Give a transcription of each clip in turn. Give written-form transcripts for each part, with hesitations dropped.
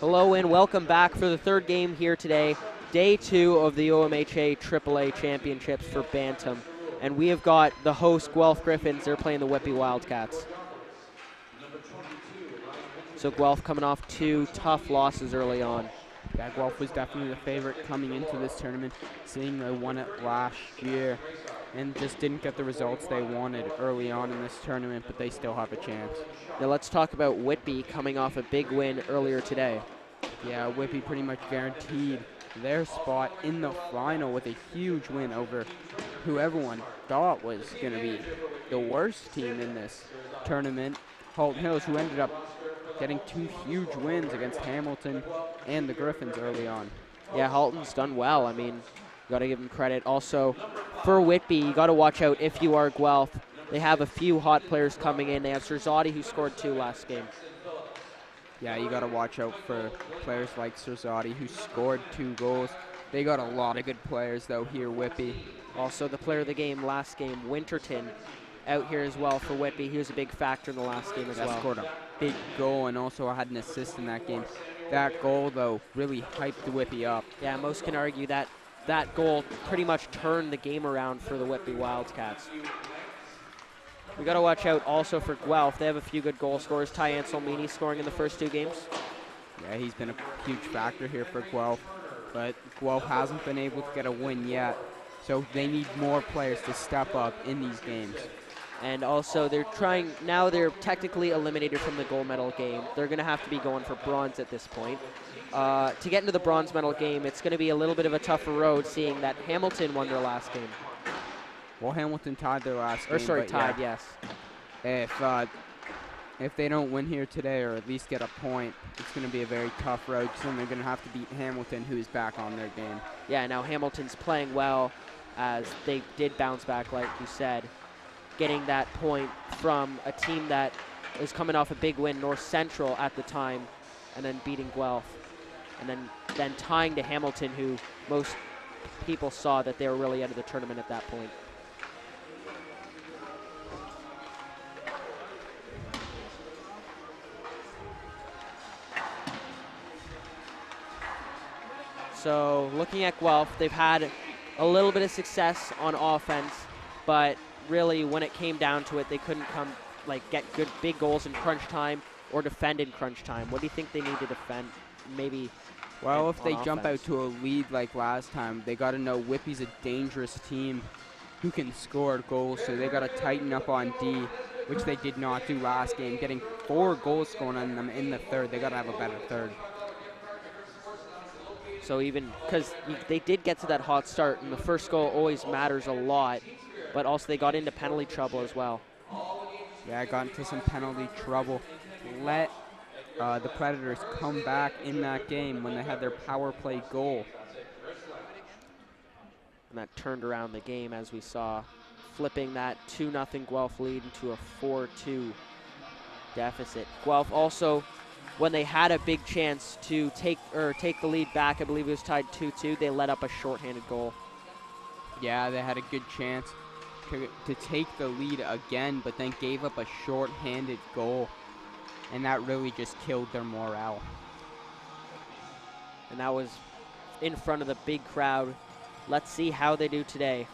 Hello and welcome back for the third game here today, day 2 of the OMHA AAA Championships for Bantam. And we have got the host Guelph Gryphons. They're playing the Whitby Wildcats. So Guelph coming off 2 tough losses early on. Yeah, Guelph was definitely the favorite coming into this tournament, seeing they won it last year and just didn't get the results they wanted early on in this tournament, but they still have a chance. Now let's talk about Whitby coming off a big win earlier today. Yeah, Whitby pretty much guaranteed their spot in the final with a huge win over who everyone thought was going to be the worst team in this tournament, Halton Hills, who ended up getting 2 huge wins against Hamilton and the Gryphons early on. Yeah, Halton's done well. I mean, got to give him credit. Also, for Whitby, you got to watch out if you are Guelph. They have a few hot players coming in. They have Serzati, who scored 2 last game. Yeah, you got to watch out for players like Serzati, who scored 2 goals. They got a lot of good players, though, here, Whitby. Also, the player of the game last game, Winterton, out here as well for Whitby. He was a big factor in the last game as well. Scored a big goal and also had an assist in that game. That goal, though, really hyped Whitby up. Yeah, most can argue that that goal pretty much turned the game around for the Whitby Wildcats. We got to watch out also for Guelph. They have a few good goal scorers. Ty Anselmini scoring in the first 2 games. Yeah, he's been a huge factor here for Guelph, but Guelph hasn't been able to get a win yet, so they need more players to step up in these games. And also, they're technically eliminated from the gold medal game. They're going to have to be going for bronze at this point. To get into the bronze medal game, it's going to be a little bit of a tougher road, seeing that Hamilton won their last game. Well, Hamilton tied their last game. Tied, yes. If they don't win here today, or at least get a point, it's going to be a very tough road. So they're going to have to beat Hamilton, who is back on their game. Yeah, now Hamilton's playing well, as they did bounce back, like you said, getting that point from a team that is coming off a big win, North Central at the time, and then beating Guelph, and then tying to Hamilton, who most people saw that they were really out of the tournament at that point. So looking at Guelph, they've had a little bit of success on offense, but really when it came down to it, they couldn't get good big goals in crunch time or defend in crunch time. What do you think they need to defend? Maybe. Well, if they jump out to a lead like last time, they got to know Whitby's a dangerous team who can score goals, so they got to tighten up on D, which they did not do last game, getting 4 goals scored on them in the third. They got to have a better third. So even because they did get to that hot start, and the first goal always matters a lot, but also they got into penalty trouble as well. Yeah, I got into some penalty trouble. Let the Predators come back in that game when they had their power play goal. And that turned around the game, as we saw, flipping that 2-0 Guelph lead into a 4-2 deficit. Guelph also, when they had a big chance to take the lead back, I believe it was tied 2-2, they let up a shorthanded goal. Yeah, they had a good chance to take the lead again, but then gave up a shorthanded goal, and that really just killed their morale. And that was in front of the big crowd. Let's see how they do today.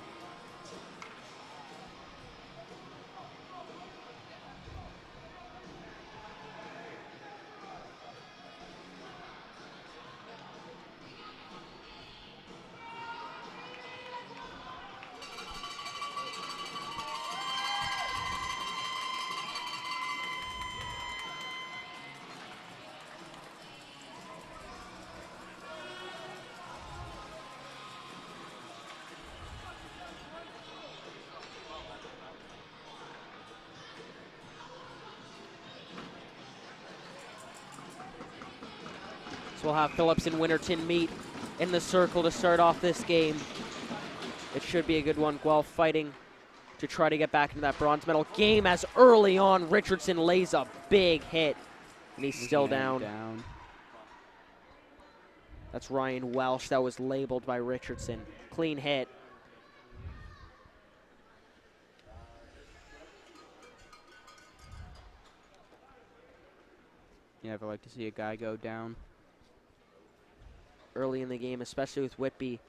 So we'll have Phillips and Winterton meet in the circle to start off this game. It should be a good one. Guelph fighting to try to get back into that bronze medal game, as early on Richardson lays a big hit, and he's still down. That's Ryan Welsh. That was labeled by Richardson. Clean hit. You never like to see a guy go down. early in the game, especially with Whitby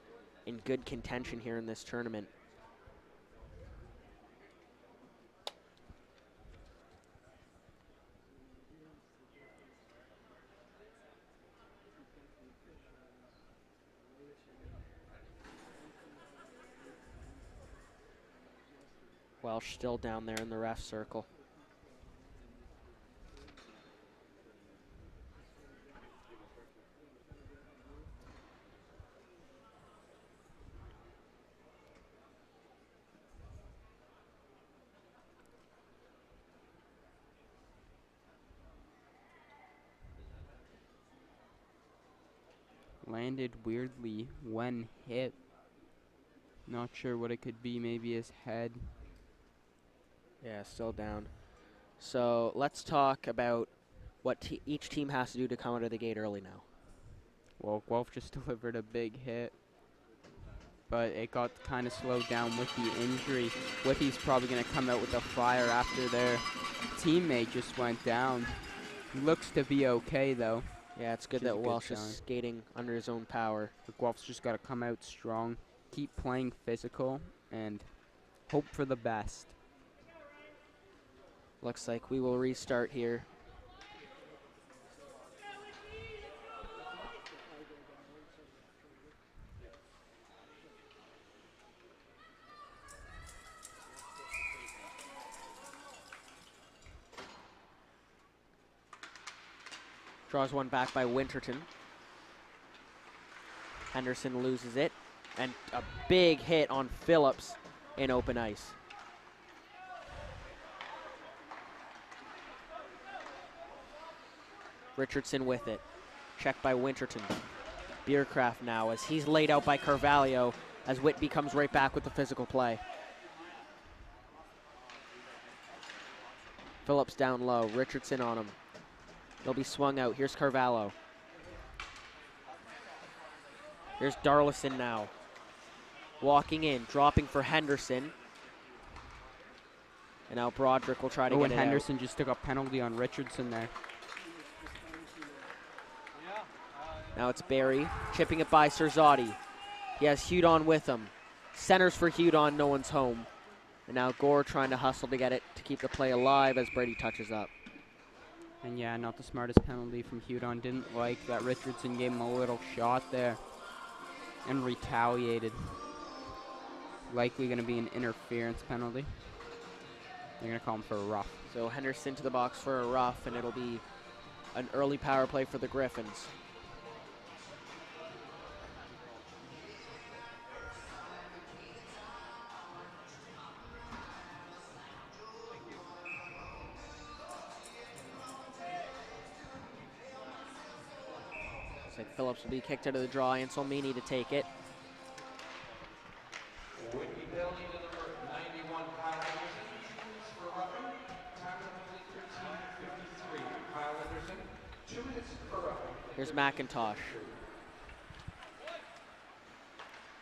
in good contention here in this tournament. Welsh still down there in the ref circle. Landed weirdly when hit. Not sure what it could be, maybe his head. Yeah, still down. So let's talk about what each team has to do to come out of the gate early now. Well, Guelph just delivered a big hit, but it got kind of slowed down with the injury. Whitby's probably going to come out with a fire after their teammate just went down. Looks to be okay, though. Yeah, it's good that Welsh is skating under his own power. But Guelph's just got to come out strong, keep playing physical, and hope for the best. Looks like we will restart here. Draws one back by Winterton. Henderson loses it. And a big hit on Phillips in open ice. Richardson with it. Checked by Winterton. Bierkraft now as he's laid out by Carvalho as Whitby comes right back with the physical play. Phillips down low. Richardson on him. They'll be swung out. Here's Carvalho. Here's Darlison now. Walking in, dropping for Henderson. And now Broderick will try to get it Henderson just took a penalty on Richardson there. Now it's Barry, chipping it by Serzati. He has Hudon with him. Centers for Hudon, no one's home. And now Gore trying to hustle to get it to keep the play alive as Brady touches up. And yeah, not the smartest penalty from Hudon. Didn't like that Richardson gave him a little shot there and retaliated. Likely going to be an interference penalty. They're going to call him for a rough. So Henderson to the box for a rough, and it'll be an early power play for the Gryphons. Looks like Phillips will be kicked out of the draw, and Solmini to take it. Here's McIntosh.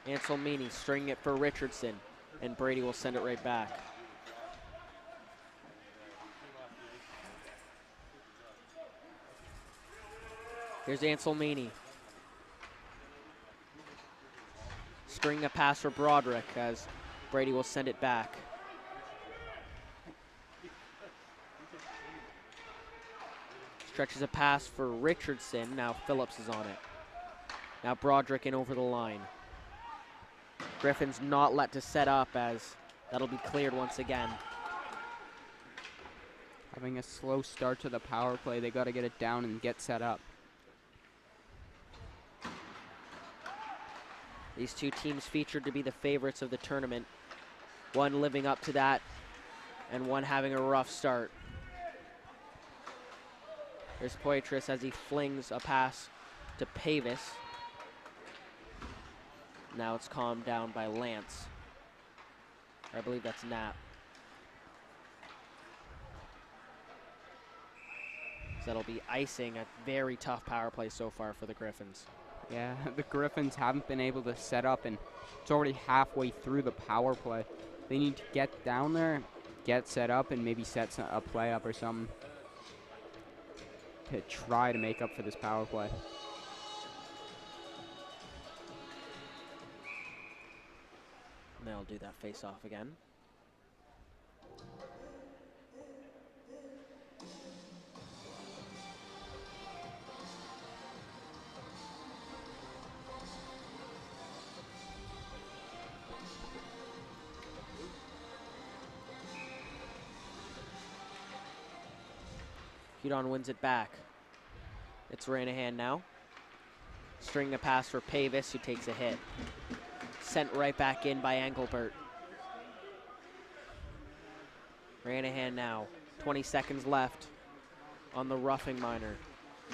Anselmini stringing it for Richardson, and Brady will send it right back. Here's Anselmini. String a pass for Broderick as Brady will send it back. Stretches a pass for Richardson. Now Phillips is on it. Now Broderick in over the line. Gryphons not let to set up as that'll be cleared once again. Having a slow start to the power play, they got to get it down and get set up. These two teams featured to be the favorites of the tournament. One living up to that and one having a rough start. There's Poitras as he flings a pass to Pavis. Now it's calmed down by Lance. Or I believe that's Knapp. So that'll be icing a very tough power play so far for the Gryphons. Yeah, the Gryphons haven't been able to set up, and it's already halfway through the power play. They need to get down there, get set up, and maybe set a play up or something to try to make up for this power play. I'll do that face-off again. Hudon wins it back. It's Ranahan now. String a pass for Pavis, who takes a hit. Sent right back in by Engelbert. Ranahan now. 20 seconds left on the roughing minor.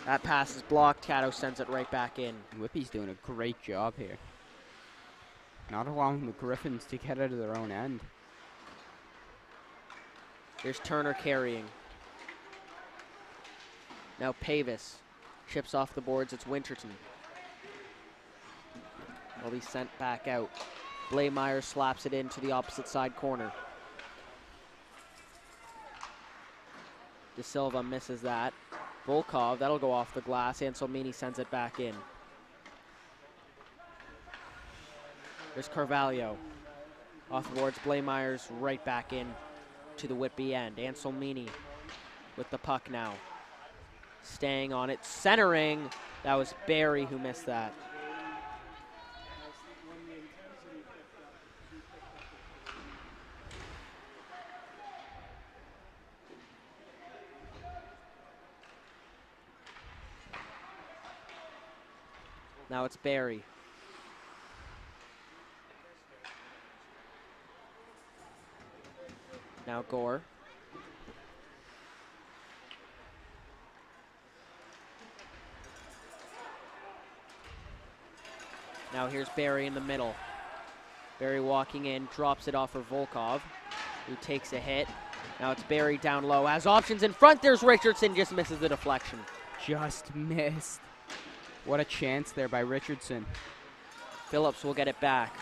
That pass is blocked. Caddo sends it right back in. Whitby's doing a great job here. Not allowing the Gryphons to get out of their own end. Here's Turner carrying. Now Pavis chips off the boards. It's Winterton. Will be sent back out. Blameyer slaps it into the opposite side corner. De Silva misses that. Volkov, that'll go off the glass. Anselmini sends it back in. There's Carvalho. Off the boards, Blameyer's right back in to the Whitby end. Anselmini with the puck now. Staying on it, centering. That was Barry who missed that. Now it's Barry. Now Gore. Now here's Barry in the middle. Barry walking in, drops it off for Volkov, who takes a hit. Now it's Barry down low, has options in front. There's Richardson, just misses the deflection. Just missed. What a chance there by Richardson. Phillips will get it back.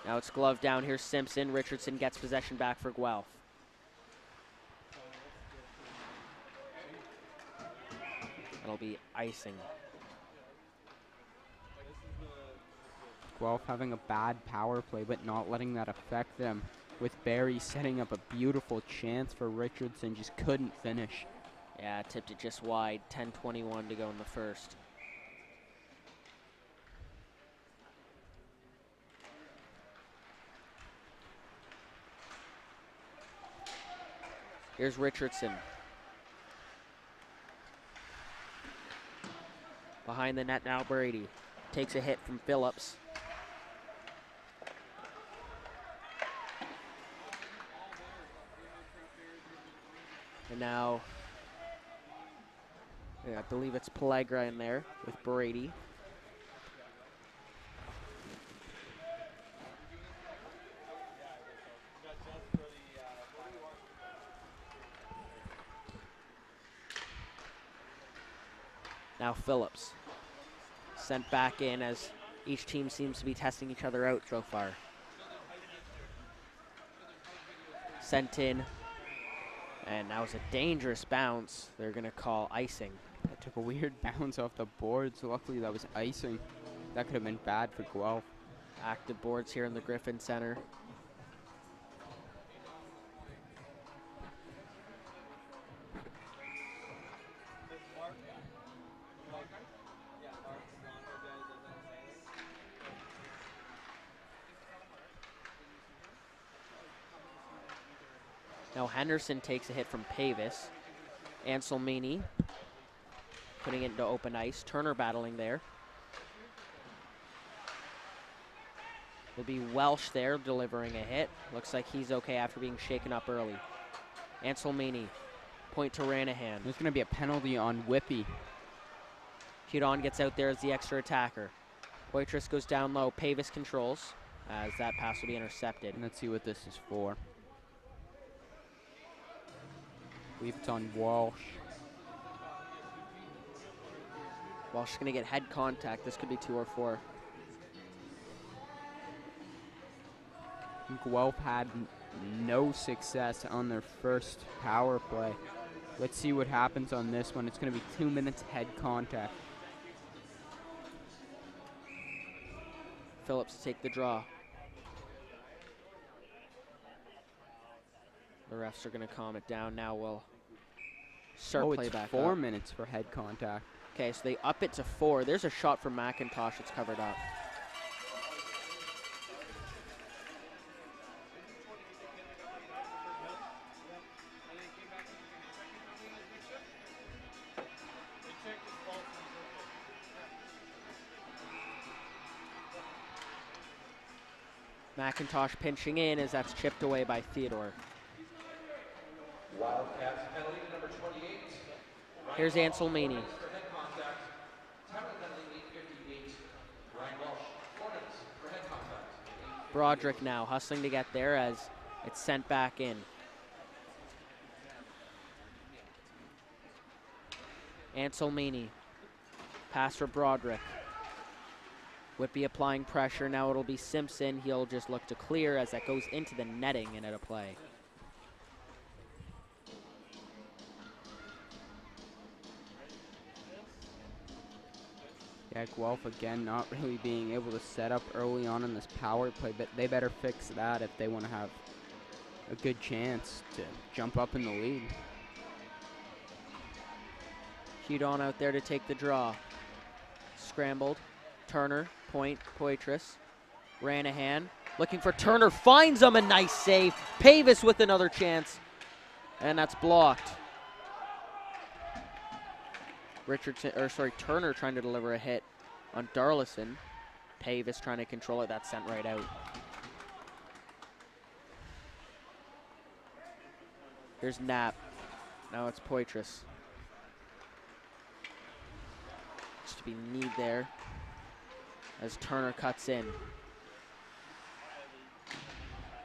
Now it's glove down. Here's Simpson. Richardson gets possession back for Guelph. That'll be icing. Guelph having a bad power play, but not letting that affect them. With Barry setting up a beautiful chance for Richardson, just couldn't finish. Yeah, tipped it just wide. 10:21 to go in the first. Here's Richardson. Behind the net now, Brady. Takes a hit from Phillips. And now, I believe it's Pellegra in there with Brady. Now Phillips. Sent back in as each team seems to be testing each other out so far. Sent in. And that was a dangerous bounce. They're going to call icing. That took a weird bounce off the boards. Luckily, that was icing. That could have been bad for Guelph. Active boards here in the Griffin Center. Now Henderson takes a hit from Pavis. Anselmini putting it into open ice. Turner battling there. Will be Welsh there delivering a hit. Looks like he's okay after being shaken up early. Anselmini, point to Ranahan. There's going to be a penalty on Whitby. Hudon gets out there as the extra attacker. Poitras goes down low. Pavis controls as that pass will be intercepted. And let's see what this is for. I believe it's on Walsh. Walsh is going to get head contact. This could be 2 or 4. Guelph had no success on their first power play. Let's see what happens on this one. It's going to be 2 minutes head contact. Phillips to take the draw. The refs are going to calm it down. Now we'll start play back it's 4 up. minutes for head contact. Okay, so they up it to 4. There's a shot from McIntosh. It's covered up. McIntosh pinching in as that's chipped away by Theodore. Wildcats penalty number 28. Here's Anselmini. Broderick now hustling to get there as it's sent back in. Anselmini. Pass for Broderick. Whitby applying pressure. Now it'll be Simpson. He'll just look to clear as that goes into the netting and out of play. Yeah, Guelph again not really being able to set up early on in this power play, but they better fix that if they want to have a good chance to jump up in the lead. Hudon out there to take the draw. Scrambled. Turner, point, Poitras. Ranahan looking for Turner, finds him, a nice save. Pavis with another chance, and that's blocked. Turner trying to deliver a hit on Darlison. Pavis trying to control it, that's sent right out. Here's Knapp. Now it's Poitras. Just to be need there as Turner cuts in.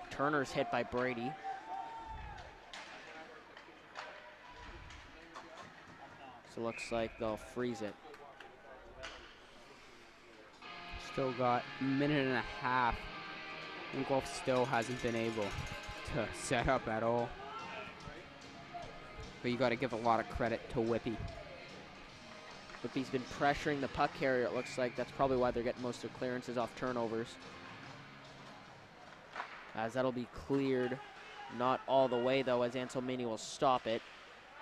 Turner's hit by Brady. So it looks like they'll freeze it. Still got a minute and a half, and Guelph still hasn't been able to set up at all. But you got to give a lot of credit to Whitby. Whitby's been pressuring the puck carrier, it looks like. That's probably why they're getting most of their clearances off turnovers. As that'll be cleared, not all the way though, as Anselmini will stop it.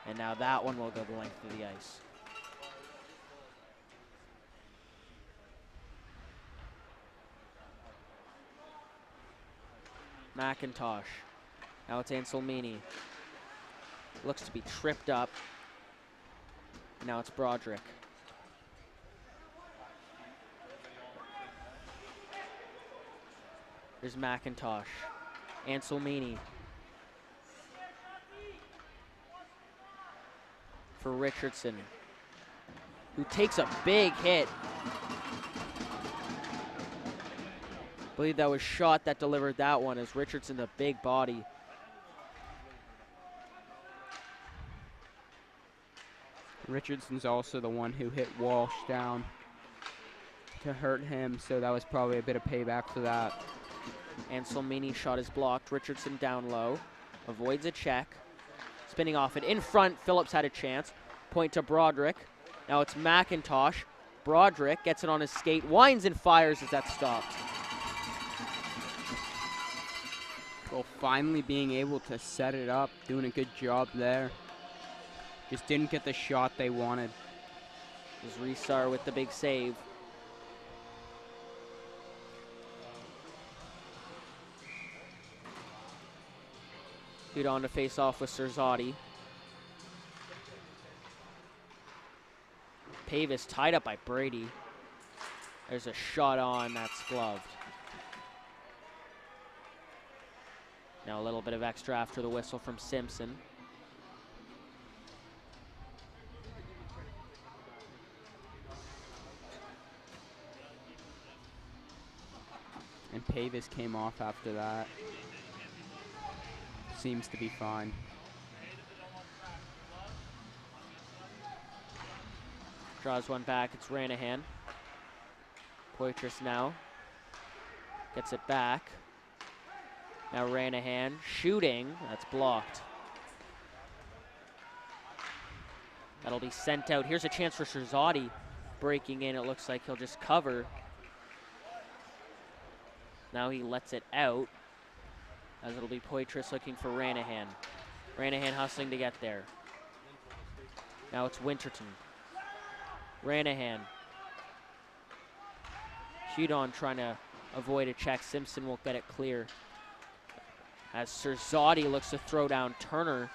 And now that one will go the length of the ice. McIntosh. Now it's Anselmini. Looks to be tripped up. Now it's Broderick. There's McIntosh. Anselmini. For Richardson, who takes a big hit. I believe that was Shot that delivered that one, as Richardson, the big body. Richardson's also the one who hit Walsh down to hurt him, so that was probably a bit of payback for that. Anselmini shot is blocked. Richardson down low, avoids a check. Spinning off it in front, Phillips had a chance. Point to Broderick. Now it's McIntosh. Broderick gets it on his skate, winds and fires as that's stopped. Well, finally being able to set it up, doing a good job there. Just didn't get the shot they wanted. There's Resar with the big save. On to face off with Serzati. Pavis tied up by Brady. There's a shot on, that's gloved. Now a little bit of extra after the whistle from Simpson. And Pavis came off after that. Seems to be fine. Draws one back, it's Ranahan. Poitras now. Gets it back. Now Ranahan shooting, that's blocked. That'll be sent out. Here's a chance for Serzati breaking in. It looks like he'll just cover. Now he lets it out, as it'll be Poitras looking for Ranahan. Ranahan hustling to get there. Now it's Winterton. Ranahan. Hudon trying to avoid a check. Simpson will get it clear. As Serzati looks to throw down Turner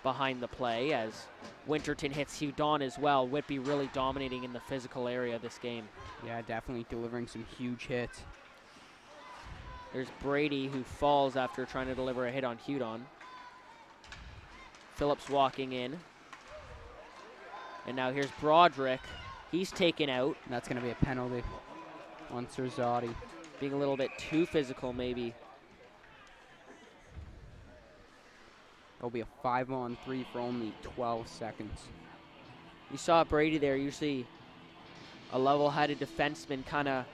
behind the play, as Winterton hits Hudon as well. Whitby really dominating in the physical area this game. Yeah, definitely delivering some huge hits. There's Brady, who falls after trying to deliver a hit on Hudon. Phillips walking in. And now here's Broderick. He's taken out. And that's going to be a penalty on Serzati. Being a little bit too physical, maybe. It'll be a 5-on-3 for only 12 seconds. You saw Brady there. Usually a level-headed defenseman kind of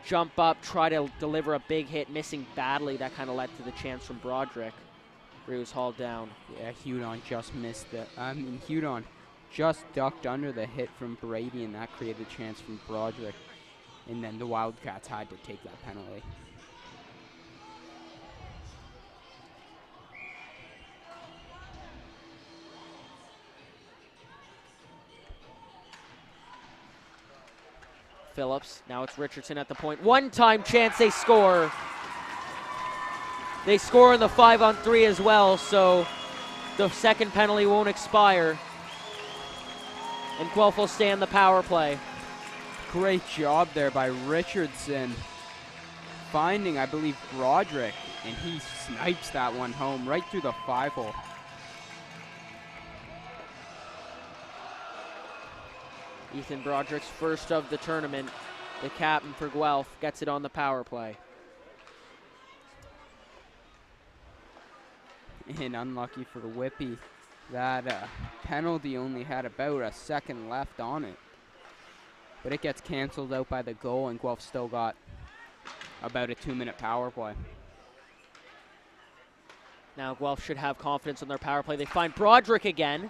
jump up, try to deliver a big hit, missing badly. That kind of led to the chance from Broderick, where he was hauled down. Yeah, Hudon just missed it. Hudon just ducked under the hit from Brady, and that created a chance from Broderick. And then the Wildcats had to take that penalty. Phillips, now it's Richardson at the point. One-time chance, they score. They score in the 5-on-3 as well, so the second penalty won't expire. And Guelph will stay on the power play. Great job there by Richardson, finding, I believe, Broderick, and he snipes that one home right through the 5-hole. Ethan Broderick's first of the tournament. The captain for Guelph gets it on the power play. And unlucky for Whitby, that penalty only had about a second left on it. But it gets canceled out by the goal, and Guelph still got about a 2-minute power play. Now Guelph should have confidence on their power play. They find Broderick again.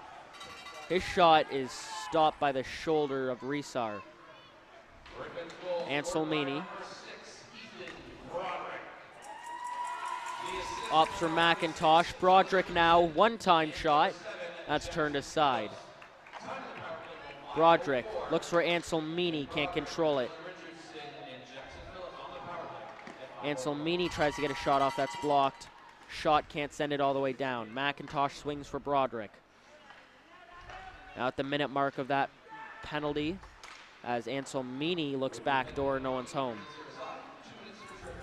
His shot is stopped by the shoulder of Resar. Anselmini. Ops from McIntosh. Broderick now, one-time shot. That's turned aside. Broderick looks for Anselmini, can't control it. Anselmini tries to get a shot off, that's blocked. Shot can't send it all the way down. McIntosh swings for Broderick. Now at the minute mark of that penalty, as Anselmini looks backdoor, no one's home.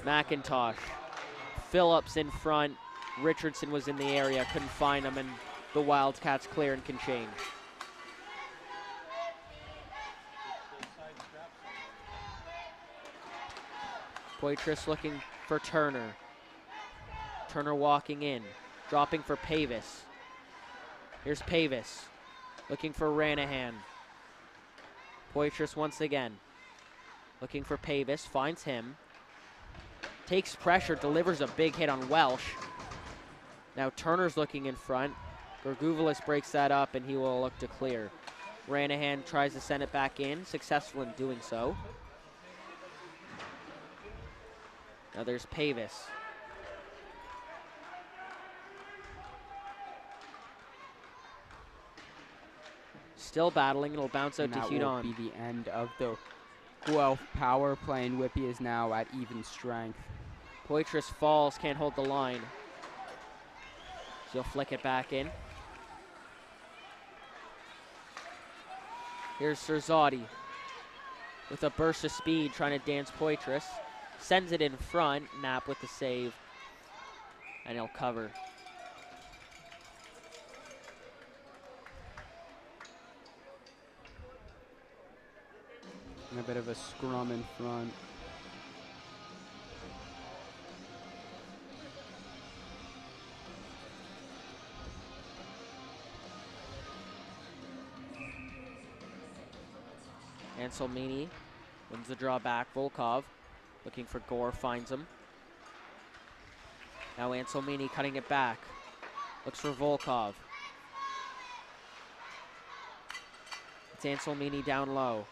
McIntosh. Phillips in front. Richardson was in the area, couldn't find him, and the Wildcats clear and can change. Poitras looking for Turner. Turner walking in, dropping for Pavis. Here's Pavis, looking for Ranahan. Poitras once again, looking for Pavis, finds him. Takes pressure, delivers a big hit on Welsh. Now Turner's looking in front. Gorgouvelis breaks that up, and he will look to clear. Ranahan tries to send it back in, successful in doing so. Now there's Pavis. Still battling, it'll bounce out to Hudon. That will be the end of the Guelph power play, and Whitby is now at even strength. Poitras falls, can't hold the line. So he'll flick it back in. Here's Serzati with a burst of speed, trying to dance Poitras. Sends it in front, Knapp with the save, and he'll cover. And a bit of a scrum in front. Anselmini wins the draw back. Volkov looking for Gore, finds him. Now Anselmini cutting it back. Looks for Volkov. It's Anselmini down low.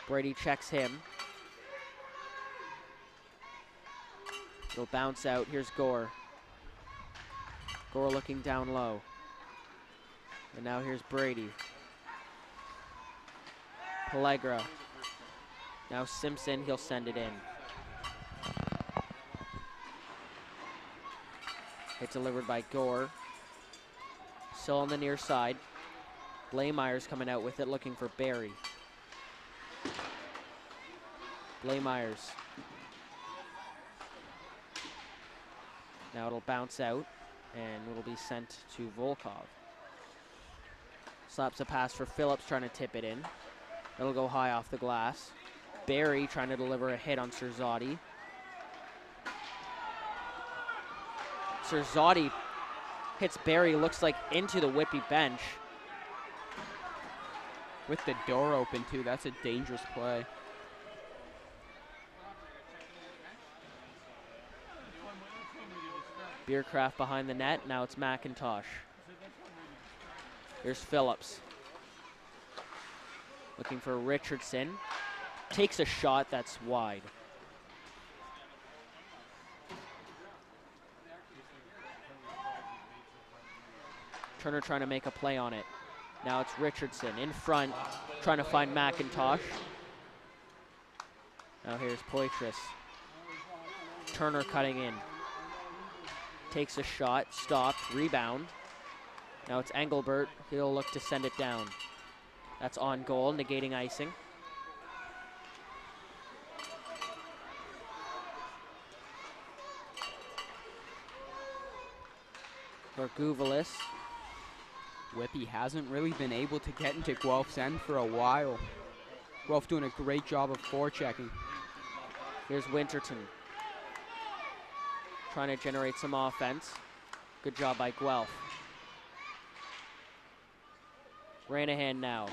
Brady checks him. It'll bounce out. Here's Gore. Gore looking down low. And now here's Brady. Pellegra. Now Simpson, he'll send it in. Hit delivered by Gore. Still on the near side. Blaemeyer's coming out with it, looking for Barry. Blaemeyer's. Now it'll bounce out, and it'll be sent to Volkov. Slaps a pass for Phillips, trying to tip it in. It'll go high off the glass. Barry trying to deliver a hit on Serzati. Serzati hits Barry, looks like into the Whitby bench. With the door open too, that's a dangerous play. Beercraft behind the net, now it's McIntosh. Here's Phillips. Looking for Richardson. Takes a shot that's wide. Turner trying to make a play on it. Now it's Richardson in front, trying to find McIntosh. Now here's Poitras. Turner cutting in. Takes a shot, stopped, rebound. Now it's Engelbert. He'll look to send it down. That's on goal, negating icing. Gorgouvelis. Whitby hasn't really been able to get into Guelph's end for a while. Guelph doing a great job of forechecking. Here's Winterton. Trying to generate some offense. Good job by Guelph. Ranahan now.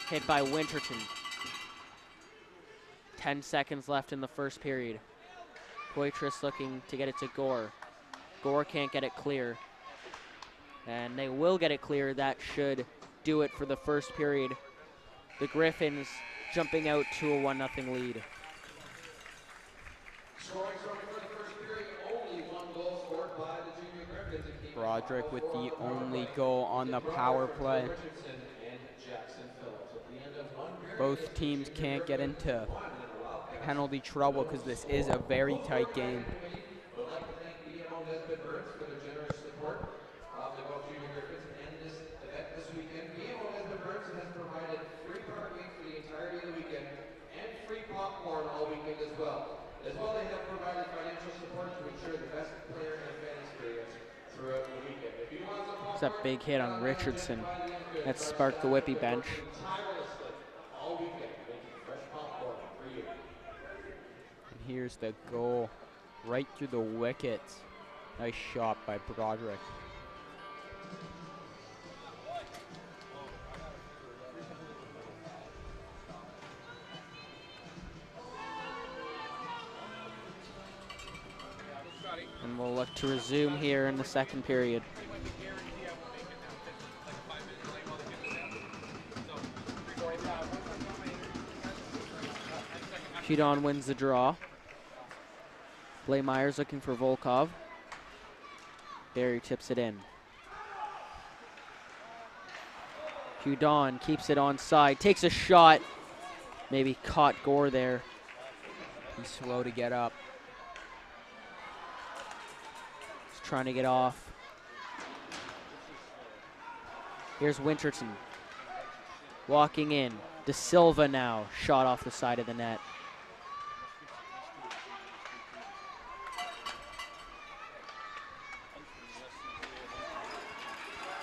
Hit by Winterton. 10 seconds left in the first period. Poitras looking to get it to Gore. Gore can't get it clear. And they will get it clear. That should do it for the first period. The Gryphons jumping out to a 1-0 lead. Scoring starting for the first period, only one goal scored by the junior Gryphons. Broderick with the only goal on the power play. Richardson and Jackson Phillips. At the end of one period, Both teams can't get into penalty trouble because this is a very tight game. we'd like to thank BMO Nesbitt Burns for their generous support of the Guelph Junior Gryphons and this event this weekend. BMO Nesbitt Burns has provided free parking for the entirety of the weekend and free popcorn all weekend as well. As well, they have provided financial support to ensure the best player and fan experience throughout the weekend. If you want some It's that big hit on Richardson that sparked the Whitby bench. tirelessly all weekend, making fresh popcorn for you. And here's the goal right through the wickets. Nice shot by Broderick. And we'll look to resume here in the second period. Hudon wins the draw. Blaemeyer's looking for Volkov. Barry tips it in. Hudon keeps it onside, takes a shot. Maybe caught Gore there. He's slow to get up. He's trying to get off. Here's Winterton. Walking in. De Silva now. Shot off the side of the net.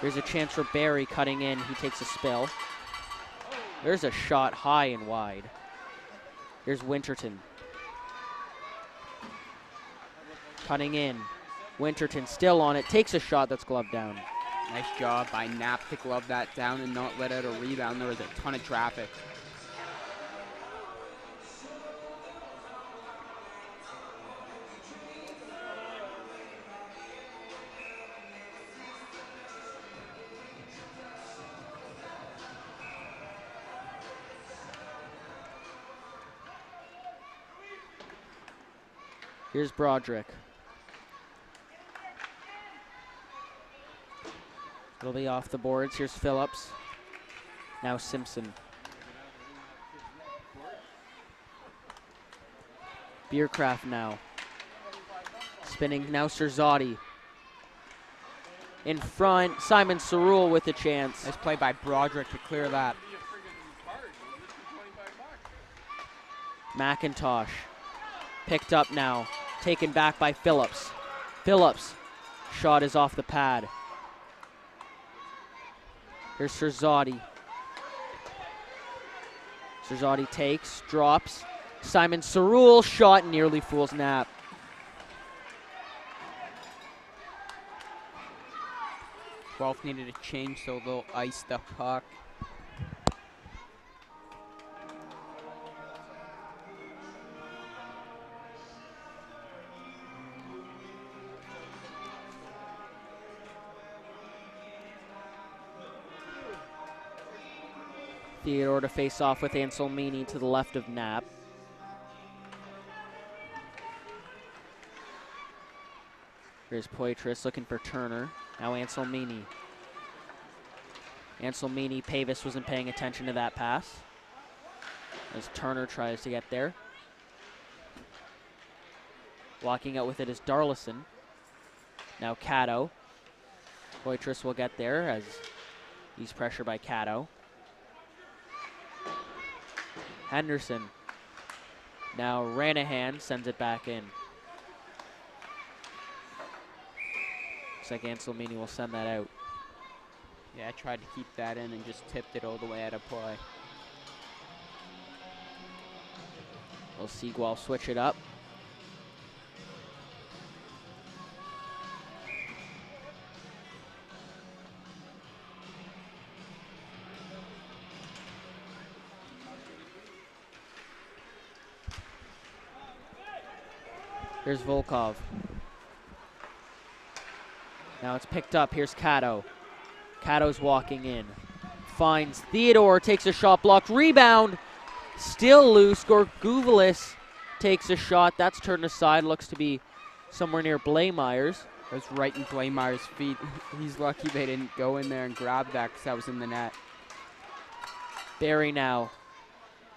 There's a chance for Barry cutting in. He takes a spill. There's a shot high and wide. Here's Winterton. Cutting in. Winterton still on it. Takes a shot that's gloved down. Nice job by Knapp to glove that down and not let out a rebound. There was a ton of traffic. Here's Broderick. It'll be off the boards. Here's Phillips. Now Simpson. Beercraft now. Spinning now Serzati. In front, Simon Cerule with a chance. Nice play by Broderick to clear that. McIntosh. Picked up now. Taken back by Phillips. Phillips. Shot is off the pad. Here's Serzati. Serzati takes, drops. Simon Cerule, shot nearly fool's nap. Guelph needed a change, so they'll ice the puck. Theodore to face off with Anselmini to the left of Knapp. Here's Poitras looking for Turner. Now Anselmini. Anselmini, Pavis wasn't paying attention to that pass. As Turner tries to get there. Walking out with it is Darlison. Now Caddo. Poitras will get there as he's pressured by Caddo. Henderson. Now Ranahan sends it back in. Looks like Anselmini will send that out. Yeah, I tried to keep that in and just tipped it all the way out of play. We'll see Guelph switch it up. Here's Volkov. Now it's picked up. Here's Caddo. Caddo's walking in. Finds Theodore, takes a shot blocked. Rebound. Still loose. Gorgouvelis takes a shot. That's turned aside. Looks to be somewhere near Blaemeyer's. It was right in Blaemeyer's feet. He's lucky they didn't go in there and grab that because that was in the net. Barry now.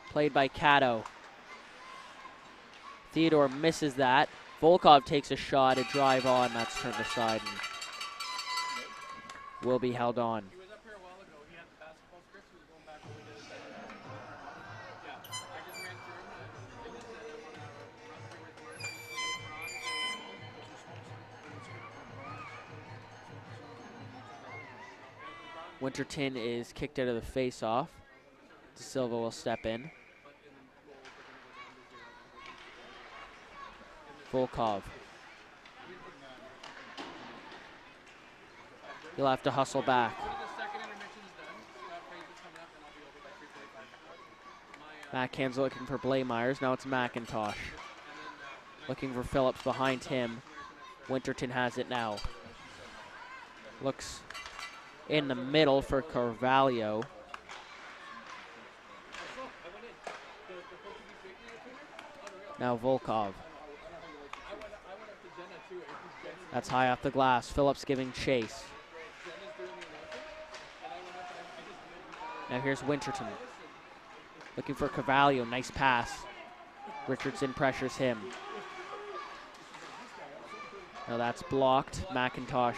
Played by Caddo. Theodore misses that. Volkov takes a shot, a drive on. That's turned aside and will be held on. He was up here a while ago. He had the basketball script. He was going back over to his yeah, I just ran through him and he said I want to run through his work. Winterton is kicked out of the face-off. De Silva will step in. Volkov. He'll have to hustle back. Mackhand's looking for Blaemeyers. Now it's McIntosh. Looking for Phillips behind him. Winterton has it now. Looks in the middle for Carvalho. Now Volkov. That's high off the glass. Phillips giving chase. Now here's Winterton. Looking for Carvalho. Nice pass. Richardson pressures him. Now that's blocked. McIntosh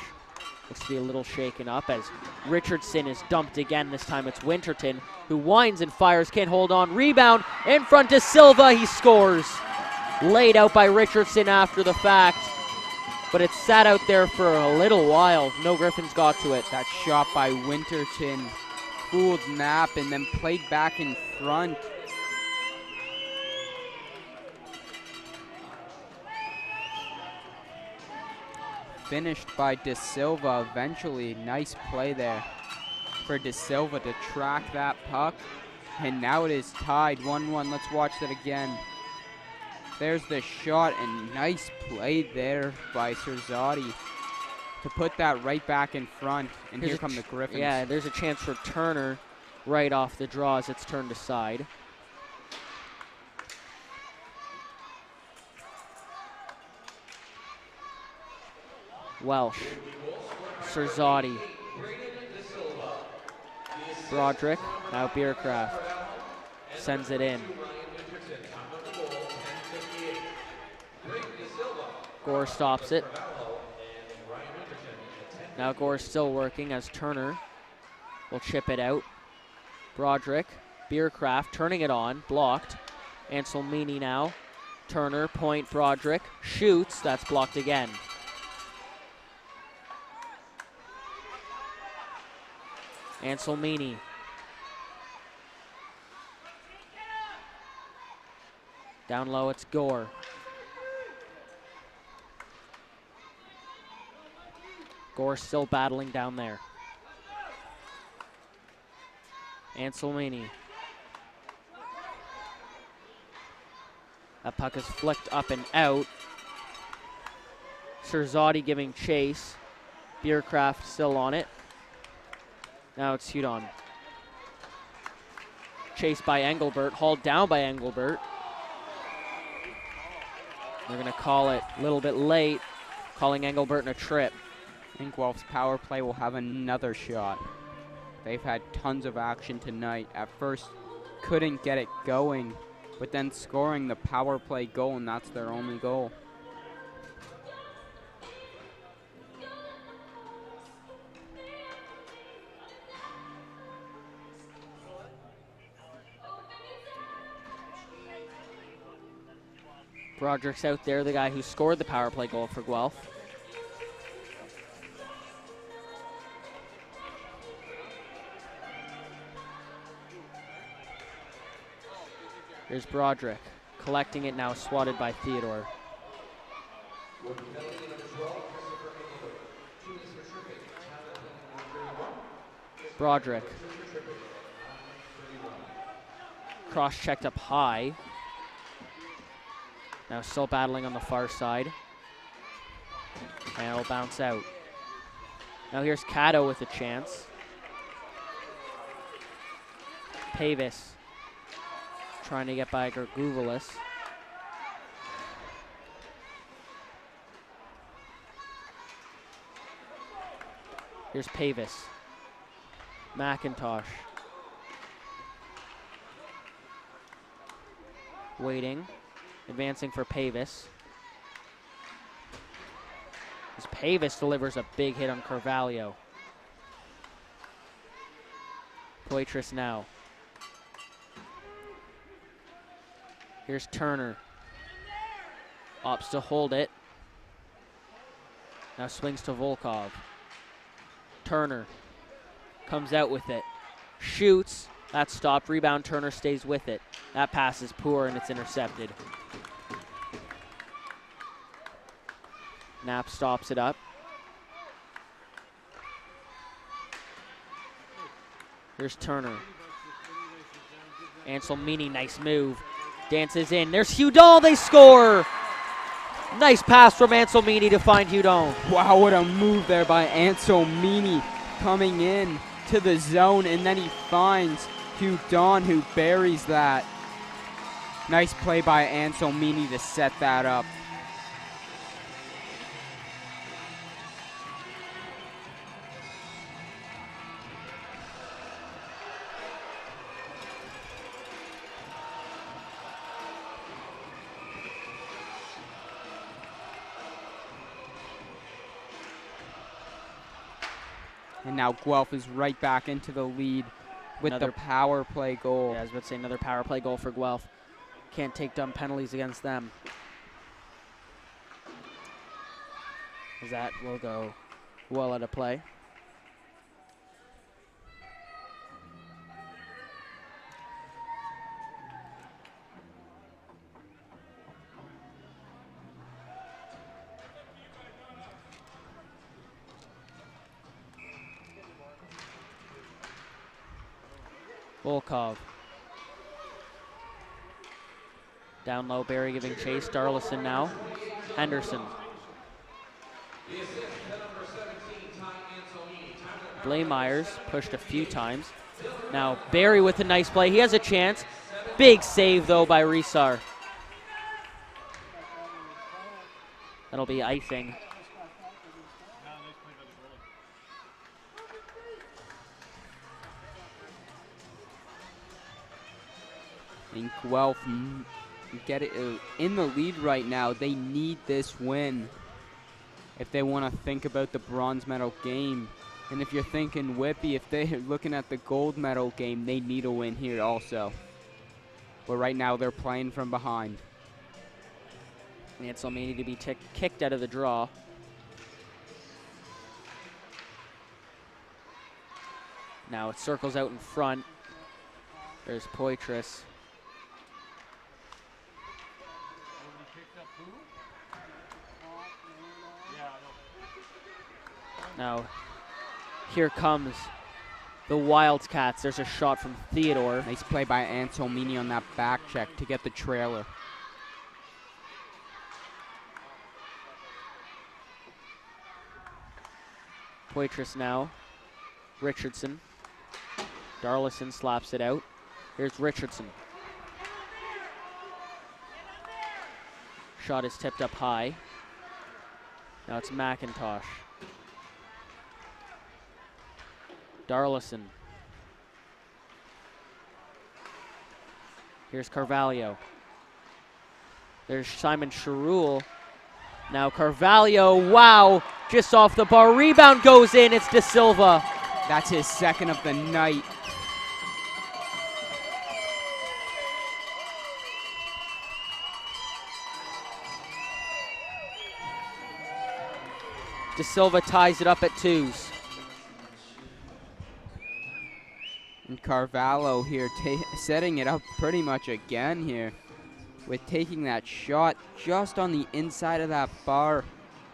looks to be a little shaken up as Richardson is dumped again. This time it's Winterton who winds and fires. Can't hold on. Rebound in front to Silva. He scores. Laid out by Richardson after the fact. But it sat out there for a little while. No Gryphons got to it. That shot by Winterton fooled Knapp and then played back in front. Finished by De Silva eventually. Nice play there for De Silva to track that puck. And now it is tied 1-1. Let's watch that again. There's the shot, and nice play there by Serzati to put that right back in front. And here come the Gryphons. Yeah, there's a chance for Turner right off the draw as it's turned aside. Welsh, Serzati, Broderick, now Beercraft, sends it in. Gore stops it. Now Gore's still working as Turner will chip it out. Broderick, Beercraft turning it on, blocked. Anselmini now. Turner, point, Broderick, shoots, that's blocked again. Anselmini. Down low, it's Gore. Gore still battling down there. Anselmini. That puck is flicked up and out. Serzati giving chase. Beercraft still on it. Now it's Hudon. Chased by Engelbert, hauled down by Engelbert. They're gonna call it a little bit late, calling Engelbert in a trip. I think Guelph's power play will have another shot. They've had tons of action tonight. At first, couldn't get it going, but then scoring the power play goal, and that's their only goal. Broderick's out there, the guy who scored the power play goal for Guelph. Here's Broderick, collecting it now, swatted by Theodore. Broderick. Cross-checked up high. Now still battling on the far side. And it'll bounce out. Now here's Cato with a chance. Pavis trying to get by Gergouvelis. Here's Pavis. McIntosh. Waiting. Advancing for Pavis. As Pavis delivers a big hit on Carvalho. Poitras now. Here's Turner. Opts to hold it. Now swings to Volkov. Turner comes out with it. Shoots. That's stopped. Rebound. Turner stays with it. That pass is poor and it's intercepted. Knapp stops it up. Here's Turner. Anselmini, nice move. Dances in. There's Hudon, they score! Nice pass from Anselmini to find Hudon. Wow, what a move there by Anselmini, coming in to the zone, and then he finds Hudon, who buries that. Nice play by Anselmini to set that up. And now Guelph is right back into the lead with the power play goal. Yeah, I was about to say another power play goal for Guelph. Can't take dumb penalties against them. As that will go well out of play. Volkov. Down low, Barry giving chase. Darlison now. Henderson. Blaemeyers pushed a few times. Now Barry with a nice play. He has a chance. Big save though by Risar. That'll be icing. And Guelph get it in the lead right now. They need this win if they want to think about the bronze medal game. And if you're thinking Whitby, if they're looking at the gold medal game, they need a win here also. But right now they're playing from behind. Ansel may need to be kicked out of the draw. Now it circles out in front. There's Poitras. Now, here comes the Wildcats. There's a shot from Theodore. Nice play by Anselmini on that back check to get the trailer. Poitras now. Richardson. Darlison slaps it out. Here's Richardson. Shot is tipped up high. Now it's McIntosh. Darlison. Here's Carvalho. There's Simon Sherul. Now Carvalho, wow, just off the bar. Rebound goes in, it's De Silva. That's his second of the night. De Silva ties it up at 2s. And Carvalho here setting it up pretty much again here with taking that shot just on the inside of that bar.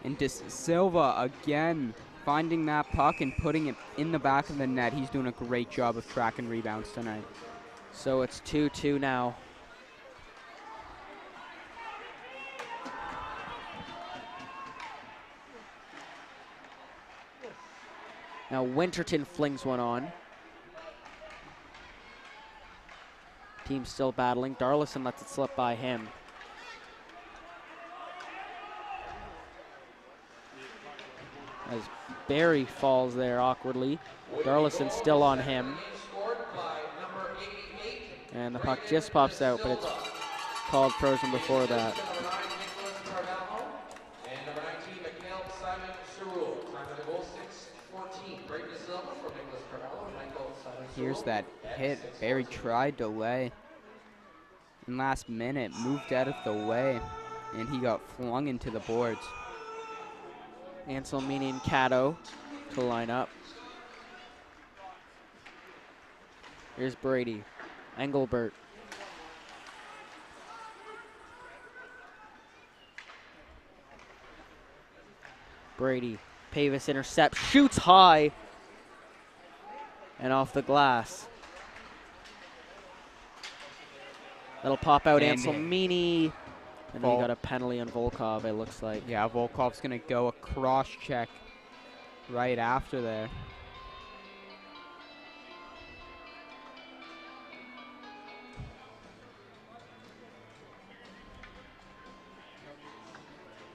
And De Silva again finding that puck and putting it in the back of the net. He's doing a great job of tracking rebounds tonight. So it's 2-2 now. Now Winterton flings one on. Team still battling. Darlison lets it slip by him. As Barry falls there awkwardly. Darlison still on him. And the puck just pops out, but it's called frozen before that. Here's that hit. Barry tried to lay. And last minute moved out of the way. And he got flung into the boards. Anselmini and Cato to line up. Here's Brady. Engelbert. Brady. Pavis intercepts. Shoots high. And off the glass. That'll pop out Anselmini. And then he got a penalty on Volkov, it looks like. Yeah, Volkov's going to go a cross check right after there.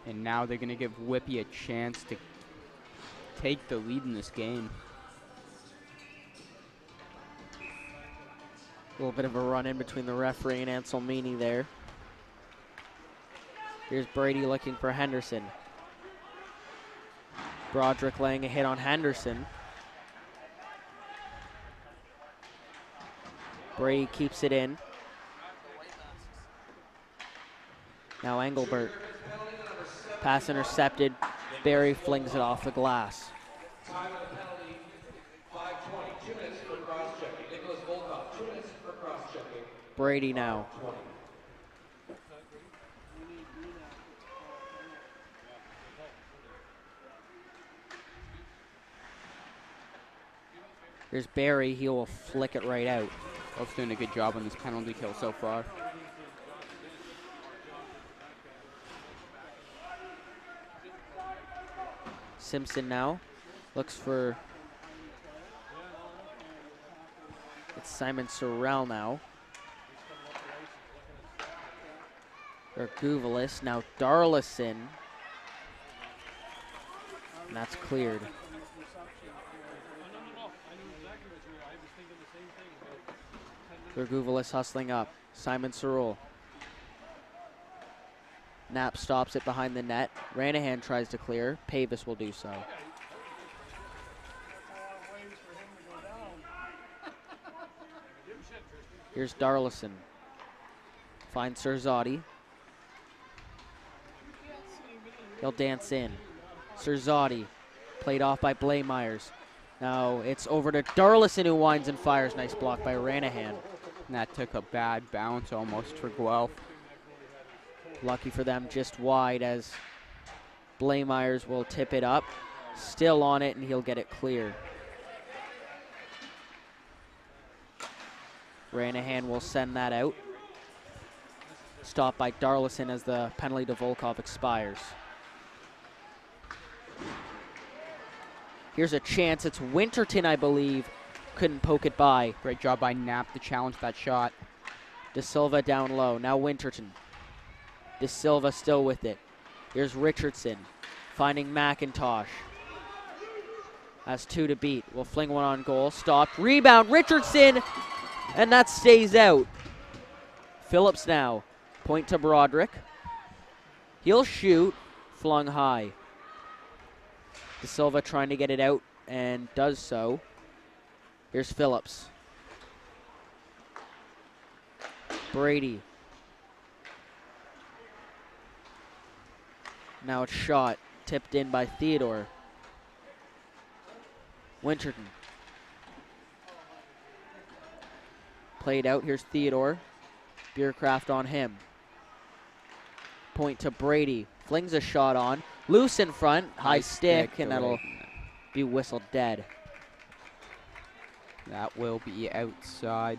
And now they're going to give Whitby a chance to take the lead in this game. A little bit of a run in between the referee and Anselmini there. Here's Brady looking for Henderson. Broderick laying a hit on Henderson. Brady keeps it in. Now Engelbert. Pass intercepted. Barry flings it off the glass. Brady now. Here's Barry, he will flick it right out. Both doing a good job on this penalty kill so far. Simpson now looks for, it's Simon Sorrell now. Or Guvelis, now Darlison. And that's cleared. Verguvelis hustling up. Simon Cerule. Knapp stops it behind the net. Ranahan tries to clear. Pavis will do so. Here's Darlison. Finds Serzotti. He'll dance in. Serzotti. Played off by Blaemeyers. Now it's over to Darlison, who winds and fires. Nice block by Ranahan. And that took a bad bounce almost for Guelph. Lucky for them, just wide, as Blaemeyers will tip it up. Still on it, and he'll get it clear. Ranahan will send that out. Stopped by Darlison as the penalty to Volkov expires. Here's a chance. It's Winterton, I believe. Couldn't poke it by. Great job by Knapp to challenge that shot. De Silva down low. Now Winterton. De Silva still with it. Here's Richardson finding McIntosh. Has 2 to beat. Will fling one on goal. Stopped. Rebound. Richardson. And that stays out. Phillips now. Point to Broderick. He'll shoot. Flung high. De Silva trying to get it out and does so. Here's Phillips. Brady. Now it's shot. Tipped in by Theodore. Winterton. Played out. Here's Theodore. Beercraft on him. Point to Brady. Flings a shot on. Loose in front. High Nice stick, and away that'll from that. be whistled dead. That will be outside.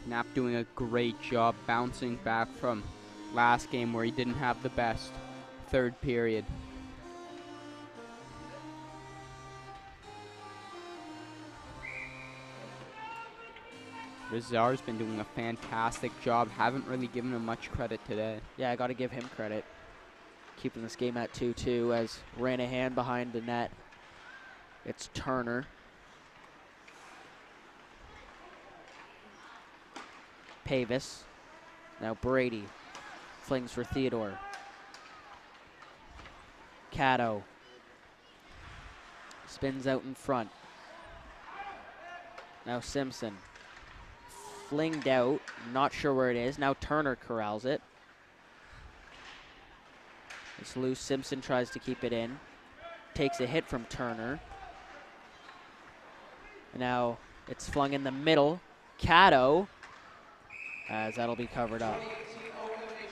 Knapp doing a great job bouncing back from last game where he didn't have the best third period. Rizar's been doing a fantastic job. Haven't really given him much credit today. Yeah, I got to give him credit. Keeping this game at 2-2 as Ranahan behind the net. It's Turner. Pavis. Now Brady. Flings for Theodore. Caddo. Spins out in front. Now Simpson. Flinged out. Not sure where it is. Now Turner corrals it. It's loose. Simpson tries to keep it in. Takes a hit from Turner. Now it's flung in the middle. Caddo. As that'll be covered up. OMHA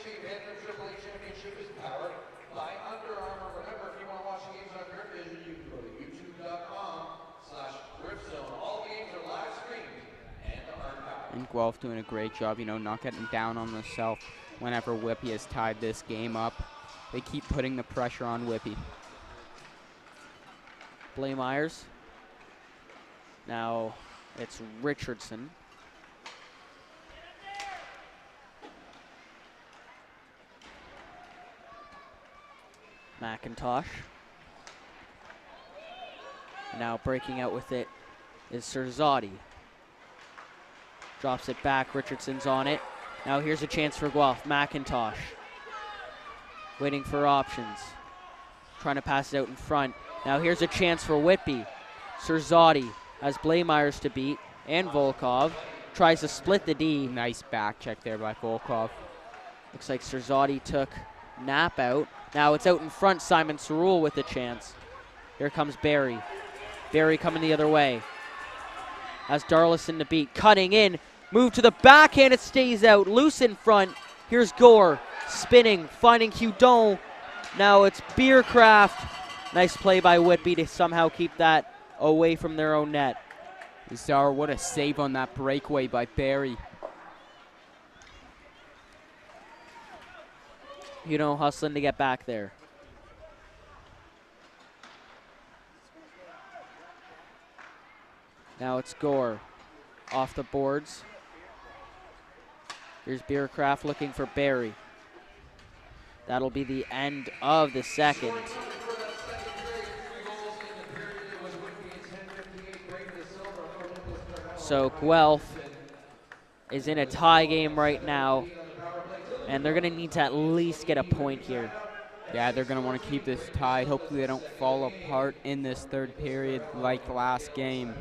AAA Championship is powered by Under Armour. Remember, if you want to watch the games on Grip Vision, you can go to youtube.com/GripZone. All games are live streamed and are powered. And Guelph doing a great job, not getting down on themselves whenever Whitby has tied this game up. They keep putting the pressure on Whitby. Blaemeyers. Now it's Richardson. McIntosh. Now breaking out with it is Serzotti. Drops it back. Richardson's on it. Now here's a chance for Guelph. McIntosh. Waiting for options. Trying to pass it out in front. Now here's a chance for Whitby. Serzotti has Blaemeyers to beat. And Volkov. Tries to split the D. Nice back check there by Volkov. Looks like Serzotti took Knapp out. Now it's out in front. Simon Cerule with the chance. Here comes Barry. Barry coming the other way. Has Darlison to beat. Cutting in. Move to the backhand. It stays out. Loose in front. Here's Gore. Spinning. Finding Hudon. Now it's Beercraft. Nice play by Whitby to somehow keep that away from their own net. Zara, what a save on that breakaway by Barry. Hustling to get back there. Now it's Gore off the boards. Here's Beercraft looking for Barry. That'll be the end of the second. So Guelph is in a tie game right now, and they're going to need to at least get a point here. Yeah, they're going to want to keep this tied. Hopefully they don't fall apart in this third period like last game.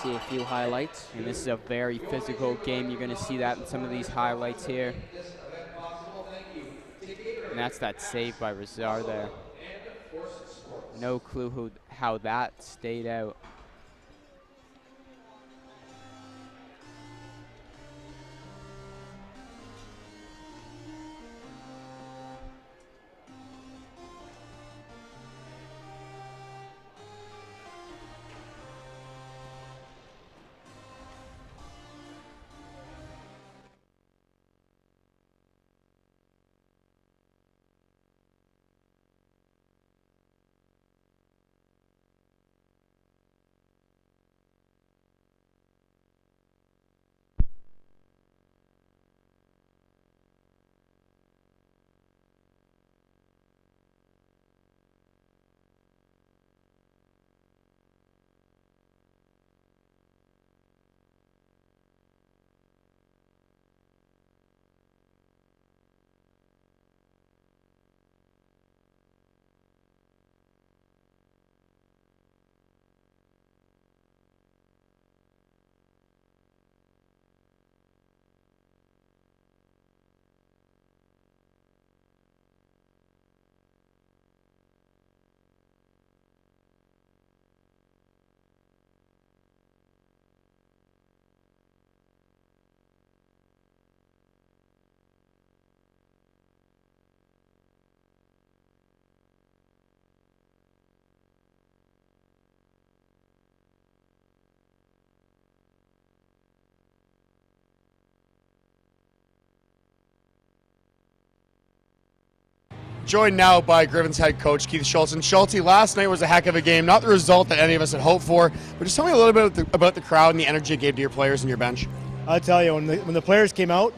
See a few highlights. And this is a very physical game. You're going to see that in some of these highlights here. And that's that save by Razar there. No clue how that stayed out. Joined now by Gryphons head coach Keith Schultz. And Schultz, last night was a heck of a game. Not the result that any of us had hoped for, but just tell me a little bit about the crowd and the energy it gave to your players and your bench. I'll tell you, when the players came out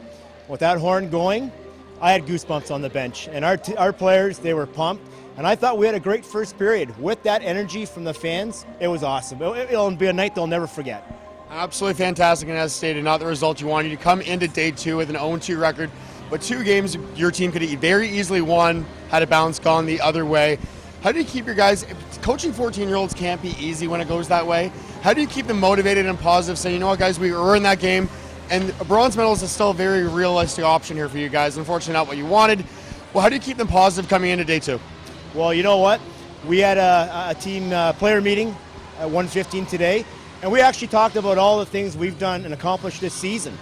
with that horn going, I had goosebumps on the bench. And our players, they were pumped. And I thought we had a great first period. With that energy from the fans, it was awesome. It'll be a night they'll never forget. Absolutely fantastic, and as stated, not the result you wanted. You come into day two with an 0-2 record, but 2 games your team could have very easily won had a bounce gone the other way. How do you keep your guys, coaching 14-year-olds can't be easy when it goes that way. How do you keep them motivated and positive, saying, you know what, guys, we were in that game, and a bronze medal is still a very realistic option here for you guys. Unfortunately, not what you wanted. Well, how do you keep them positive coming into day two? Well, you know what? We had a team player meeting at 1:15 today, and we actually talked about all the things we've done and accomplished this season.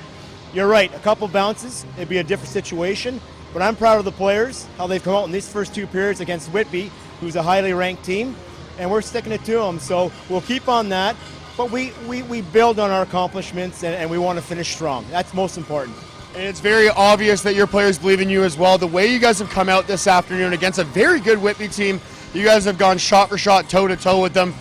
You're right, a couple bounces, it'd be a different situation, but I'm proud of the players, how they've come out in these first 2 periods against Whitby, who's a highly ranked team, and we're sticking it to them. So we'll keep on that, but we build on our accomplishments, and we want to finish strong. That's most important. And it's very obvious that your players believe in you as well. The way you guys have come out this afternoon against a very good Whitby team, you guys have gone shot for shot, toe-to-toe with them.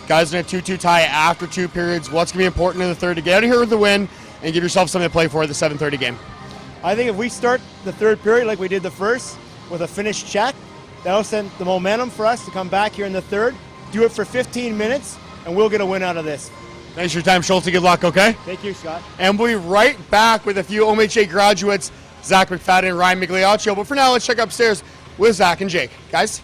Guys in a 2-2 tie after 2 periods. What's going to be important in the third to get out of here with the win and give yourself something to play for at the 7:30 game? I think if we start the third period like we did the first with a finished check, that'll send the momentum for us to come back here in the third, do it for 15 minutes, and we'll get a win out of this. Thanks for your time, Schultz. Good luck, okay? Thank you, Scott. And we'll be right back with a few OMHA graduates, Zach McFadden and Ryan Migliaccio. But for now, let's check upstairs with Zach and Jake. Guys?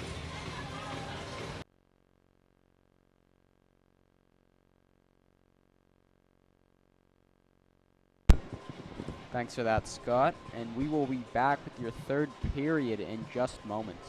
Thanks for that, Scott. And we will be back with your third period in just moments.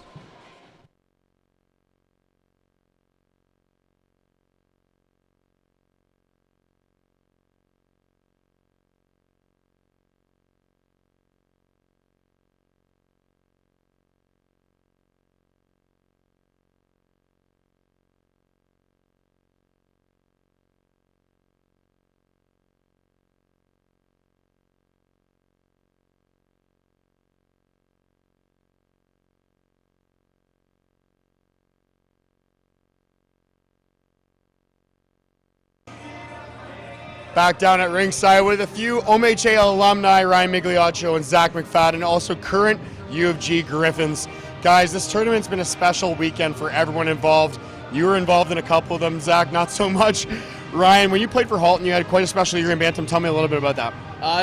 Back down at ringside with a few OMHA alumni, Ryan Migliaccio and Zach McFadden, also current U of G Gryphons. Guys, this tournament's been a special weekend for everyone involved. You were involved in a couple of them, Zach, not so much. Ryan, when you played for Halton, you had quite a special year in Bantam. Tell me a little bit about that.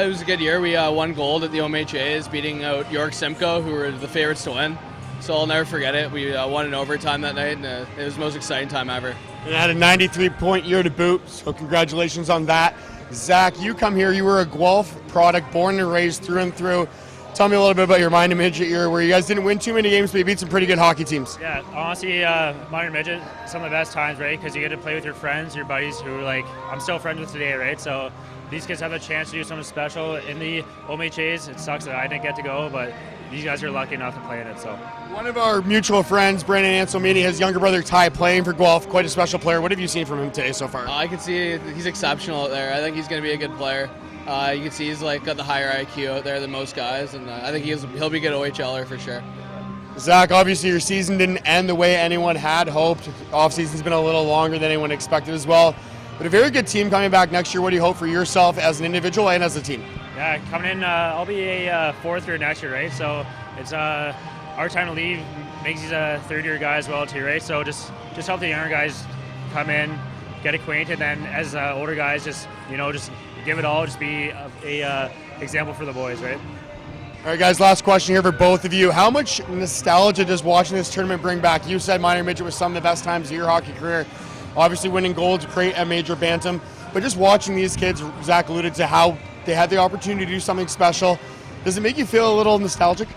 It was a good year. We won gold at the OMHAs, beating out York Simcoe, who were the favorites to win. So I'll never forget it. We won in overtime that night, and it was the most exciting time ever. And had a 93-point year to boot, so congratulations on that. Zach, you come here. You were a Guelph product, born and raised through and through. Tell me a little bit about your minor midget year, where you guys didn't win too many games, but you beat some pretty good hockey teams. Yeah, honestly, minor midget, some of the best times, right? Because you get to play with your friends, your buddies, who I'm still friends with today, right? So these kids have a chance to do something special in the OMHAs. It sucks that I didn't get to go, but these guys are lucky enough to play in it. So one of our mutual friends, Brandon Anselmini, his younger brother Ty, playing for Guelph, quite a special player. What have you seen from him today so far? I can see he's exceptional out there. I think he's going to be a good player. You can see he's got the higher IQ out there than most guys, and I think he'll be a good OHLer for sure. Zach, obviously your season didn't end the way anyone had hoped. Off-season's been a little longer than anyone expected as well. But a very good team coming back next year. What do you hope for yourself as an individual and as a team? yeah, coming in, I'll be a fourth year next year, right? So it's our time to leave. Maggie's a third-year guy as well too, right? So just help the younger guys come in, get acquainted, and as older guys, just give it all. Just be a example for the boys, right? All right, guys, last question here for both of you. How much nostalgia does watching this tournament bring back? You said minor midget was some of the best times of your hockey career. Obviously winning gold to create a major Bantam. But just watching these kids, Zach alluded to how they had the opportunity to do something special. Does it make you feel a little nostalgic?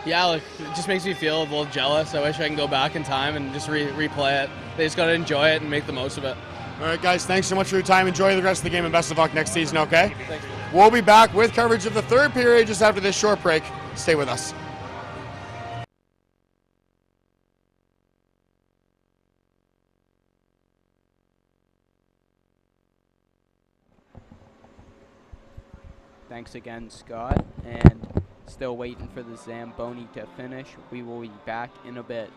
Yeah, it just makes me feel a little jealous. I wish I can go back in time and just replay it. They just got to enjoy it and make the most of it. All right, guys, thanks so much for your time. Enjoy the rest of the game and best of luck next season, okay? Thanks. We'll be back with coverage of the third period just after this short break. Stay with us. Thanks again, Scott. And still waiting for the Zamboni to finish. We will be back in a bit.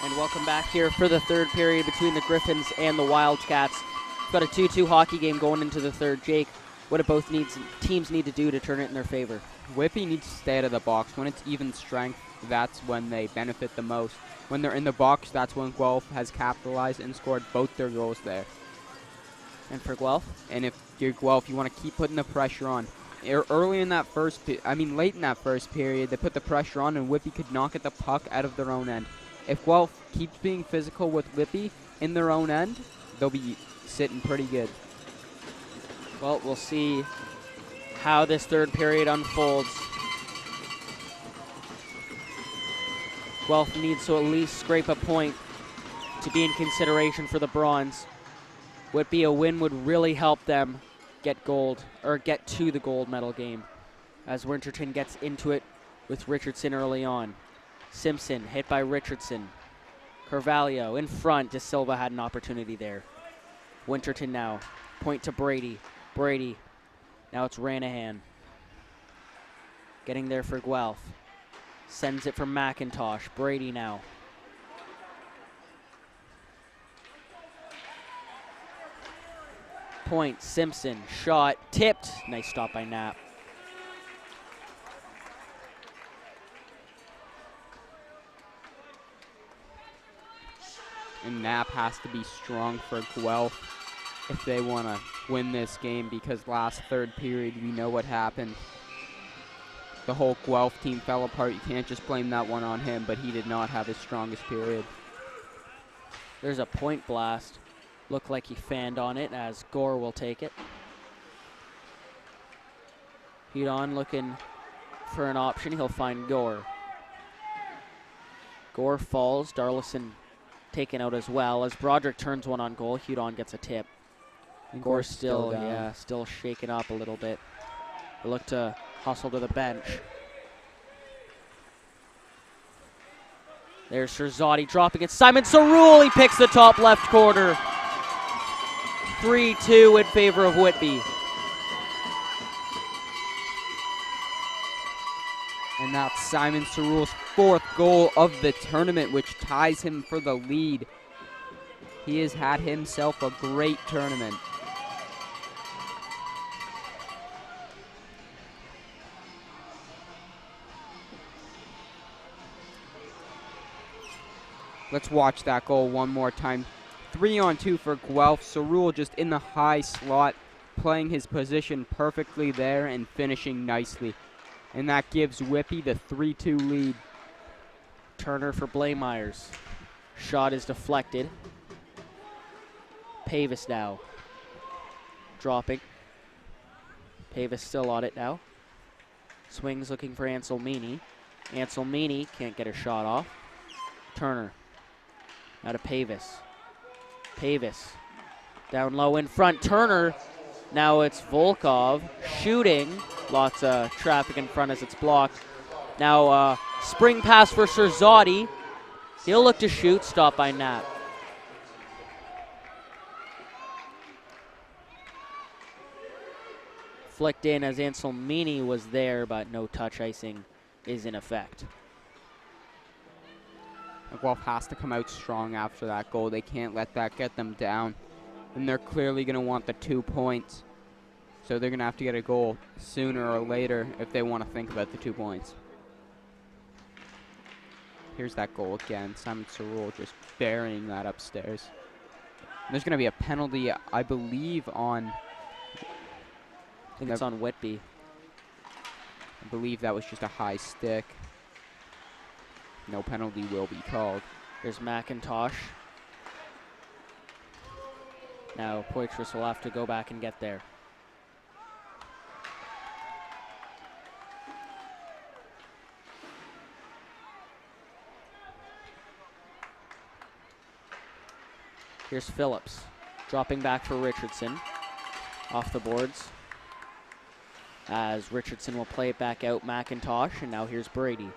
And welcome back here for the third period between the Gryphons and the Wildcats. We've got a 2-2 hockey game going into the third. Jake, what do both teams need to do to turn it in their favor? Whitby needs to stay out of the box. When it's even strength, that's when they benefit the most. When they're in the box, that's when Guelph has capitalized and scored both their goals there. And for Guelph? And if you're Guelph, you want to keep putting the pressure on. Early in that late in that first period, they put the pressure on and Whitby could not get the puck out of their own end. If Guelph keeps being physical with Whitby in their own end, they'll be sitting pretty good. Well, we'll see how this third period unfolds. Guelph needs to at least scrape a point to be in consideration for the bronze. Whitby, a win would really help them get gold, or get to the gold medal game, as Winterton gets into it with Richardson early on. Simpson hit by Richardson. Carvalho in front. De Silva had an opportunity there. Winterton now. Point to Brady. Brady. Now it's Ranahan. Getting there for Guelph. Sends it for McIntosh. Brady now. Point. Simpson. Shot. Tipped. Nice stop by Knapp. And Knapp has to be strong for Guelph if they want to win this game, because last third period, we know what happened. The whole Guelph team fell apart. You can't just blame that one on him, but he did not have his strongest period. There's a point blast. Looked like he fanned on it, as Gore will take it. Hudon looking for an option. He'll find Gore. Gore falls. Darlison taken out as well. As Broderick turns one on goal, Hudon gets a tip. Gore still shaken up a little bit. They look to hustle to the bench. There's Shirzadi dropping it. Simon Cerulli picks the top left corner. 3-2 in favor of Whitby. And that's Simon Cerulli's fourth goal of the tournament, which ties him for the lead. He has had himself a great tournament. Let's watch that goal one more time. 3-on-2 for Guelph. Cerulli just in the high slot, playing his position perfectly there and finishing nicely. And that gives Whitby the 3-2 lead. Turner for Blaemeyers. Shot is deflected. Pavis now. Dropping. Pavis still on it now. Swings looking for Anselmini. Anselmini can't get a shot off. Turner. Now to Pavis. Pavis. Down low in front. Turner. Now it's Volkov shooting. Lots of traffic in front as it's blocked. Now spring pass for Shirzadi. He'll look to shoot. Stopped by Knapp. Flicked in as Anselmini was there, but no touch icing is in effect. Guelph has to come out strong after that goal. They can't let that get them down. And they're clearly going to want the 2 points. So they're going to have to get a goal sooner or later if they want to think about the 2 points. Here's that goal again. Simon Cerulli just burying that upstairs. And there's going to be a penalty, I believe, on... I think it's on Whitby. I believe that was just a high stick. No penalty will be called. Here's McIntosh. Now Poitras will have to go back and get there. Here's Phillips, dropping back for Richardson. Off the boards. As Richardson will play it back out, McIntosh, and now here's Brady.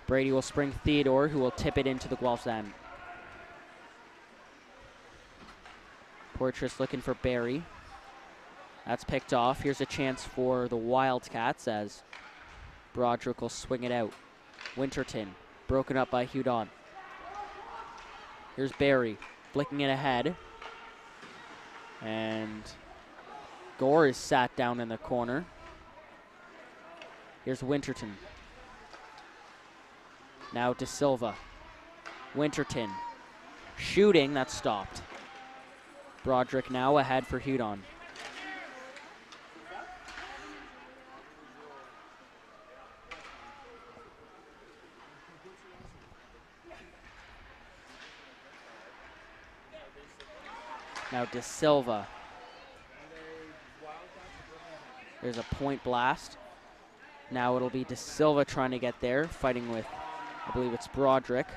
Brady will spring Theodore, who will tip it into the Guelph's end. Poitras looking for Barry. That's picked off. Here's a chance for the Wildcats as Broderick will swing it out. Winterton, broken up by Hudon. Here's Barry flicking it ahead. And Gore is sat down in the corner. Here's Winterton. Now De Silva. Winterton shooting, that's stopped. Broderick now ahead for Hudon. Now De Silva. There's a point blast. Now it'll be De Silva trying to get there, fighting with, I believe it's Broderick.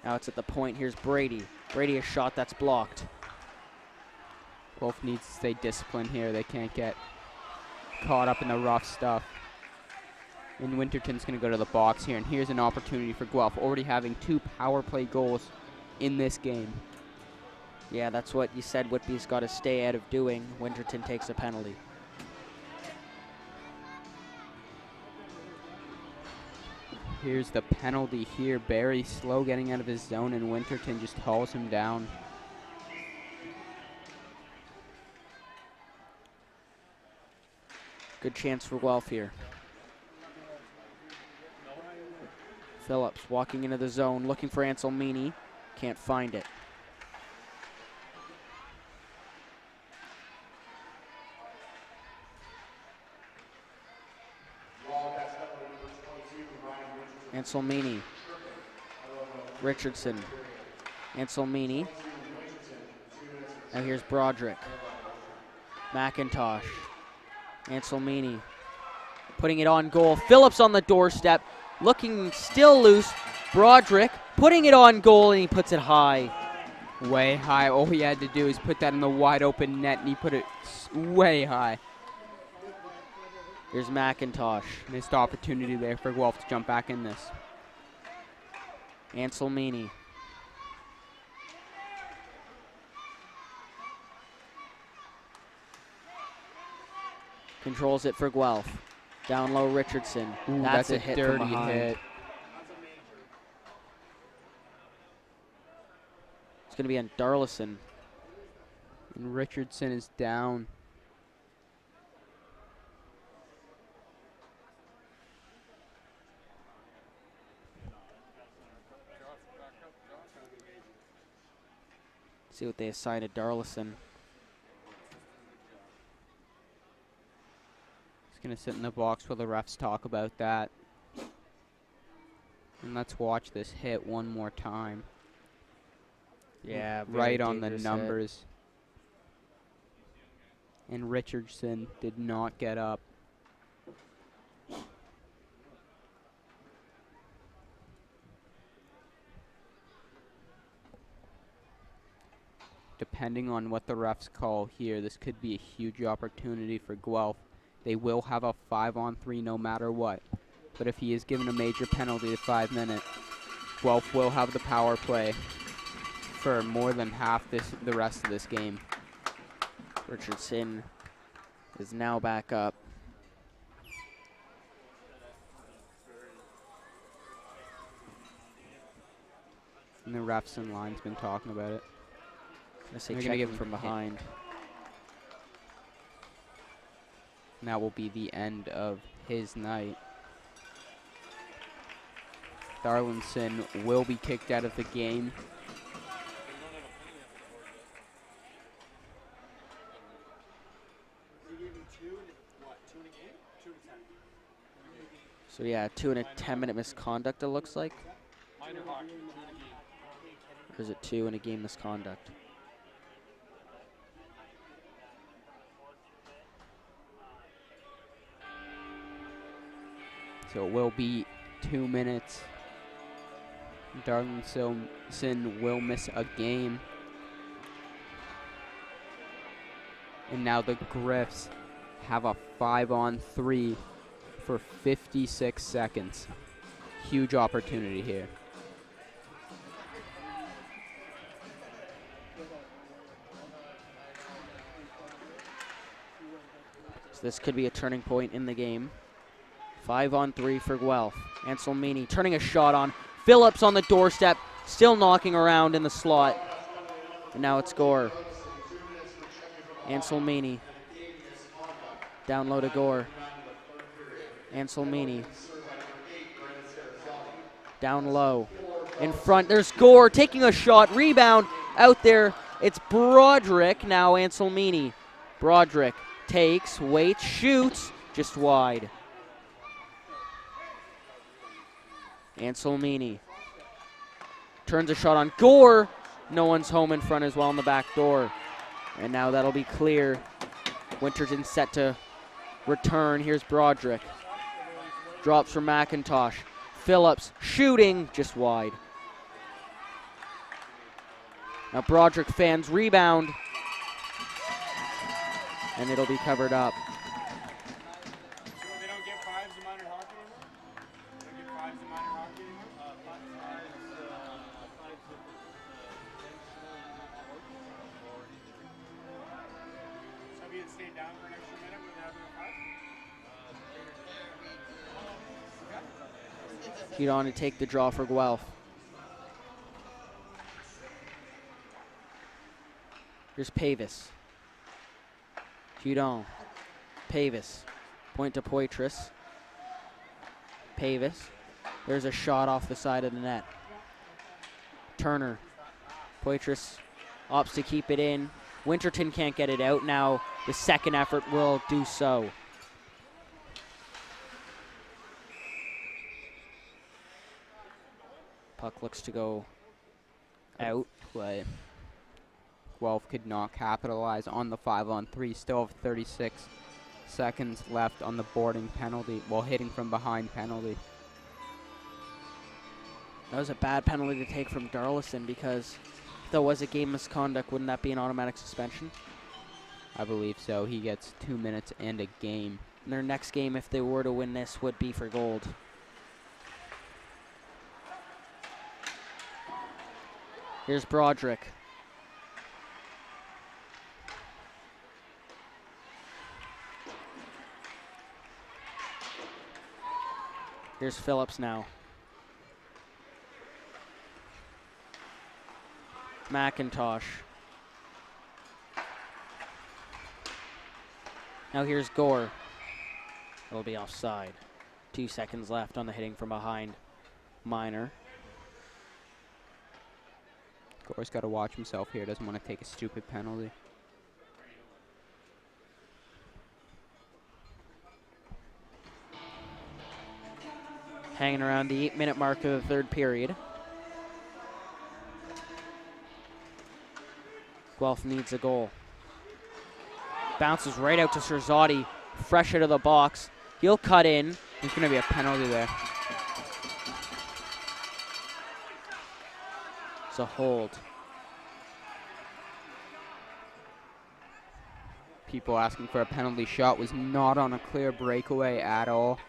Now it's at the point. Here's Brady. Brady, a shot that's blocked. Guelph needs to stay disciplined here. They can't get caught up in the rough stuff. And Winterton's going to go to the box here. And here's an opportunity for Guelph, already having 2 power play goals in this game. Yeah, that's what you said Whitby's got to stay out of doing. Winterton takes a penalty. Here's the penalty here. Barry slow getting out of his zone, and Winterton just hauls him down. Good chance for Guelph here. Phillips walking into the zone, looking for Anselmini. Can't find it. Anselmini. Richardson. Anselmini. Now here's Broderick. McIntosh. Anselmini. Putting it on goal. Phillips on the doorstep. Looking still loose. Broderick putting it on goal, and he puts it high. Way high. All he had to do is put that in the wide open net, and he put it way high. Here's McIntosh. Missed opportunity there for Guelph to jump back in this. Anselmini. Controls it for Guelph. Down low, Richardson. Ooh, that's a hit dirty from behind. hit. It's going to be on Darlison. And Richardson is down. See what they assign to Darlison. He's going to sit in the box while the refs talk about that. And let's watch this hit one more time. Yeah, right on the numbers. And Richardson did not get up. Depending on what the refs call here, this could be a huge opportunity for Guelph. They will have a 5-on-3 no matter what. But if he is given a major penalty at 5 minutes, Guelph will have the power play for more than half the rest of this game. Richardson is now back up. And the refs and line's been talking about it. I say check him from behind. And that will be the end of his night. Darlinson will be kicked out of the game. So yeah, 2 and a 10-minute misconduct it looks like. Or is it 2 and a game misconduct? So it will be 2 minutes. Darlinson will miss a game. And now the Gryphs have a 5-on-3 for 56 seconds. Huge opportunity here. So this could be a turning point in the game. 5-on-3 for Guelph. Anselmini turning a shot on. Phillips on the doorstep. still knocking around in the slot. And now it's Gore. Anselmini. Down low to Gore. Anselmini. Down low. In front, there's Gore taking a shot. Rebound out there. It's Broderick. Now Anselmini. Broderick takes, waits, shoots. Just wide. Anselmini. Turns a shot on Gore. No one's home in front as well on the back door. And now that'll be clear. Winterton set to return. Here's Broderick. Drops from McIntosh. Phillips shooting just wide. Now Broderick fans rebound. And it'll be covered up. They don't get fives in minor hockey anymore? They don't get fives in minor hockey anymore? So if you had stayed down for an extra minute, would that have been a five? He'd on to take the draw for Guelph. Here's Pavis. Hudon. Pavis. Point to Poitras. Pavis. There's a shot off the side of the net. Turner. Poitras opts to keep it in. Winterton can't get it out. Now the second effort will do so. Puck looks to go out. Play. Guelph could not capitalize on the 5-on-3. Still have 36 seconds left on the boarding penalty, while hitting from behind penalty. That was a bad penalty to take from Darlison, because if there was a game misconduct, wouldn't that be an automatic suspension? I believe so. He gets 2 minutes and a game. And their next game, if they were to win this, would be for gold. Here's Broderick. Here's Phillips now. McIntosh. Now here's Gore. It'll be offside. 2 seconds left on the hitting from behind. Minor. Gore's got to watch himself here. Doesn't want to take a stupid penalty. Hanging around the 8-minute mark of the third period. Guelph needs a goal. Bounces right out to Serzati, fresh out of the box. He'll cut in. There's going to be a penalty there. It's a hold. People asking for a penalty shot. Was not on a clear breakaway at all.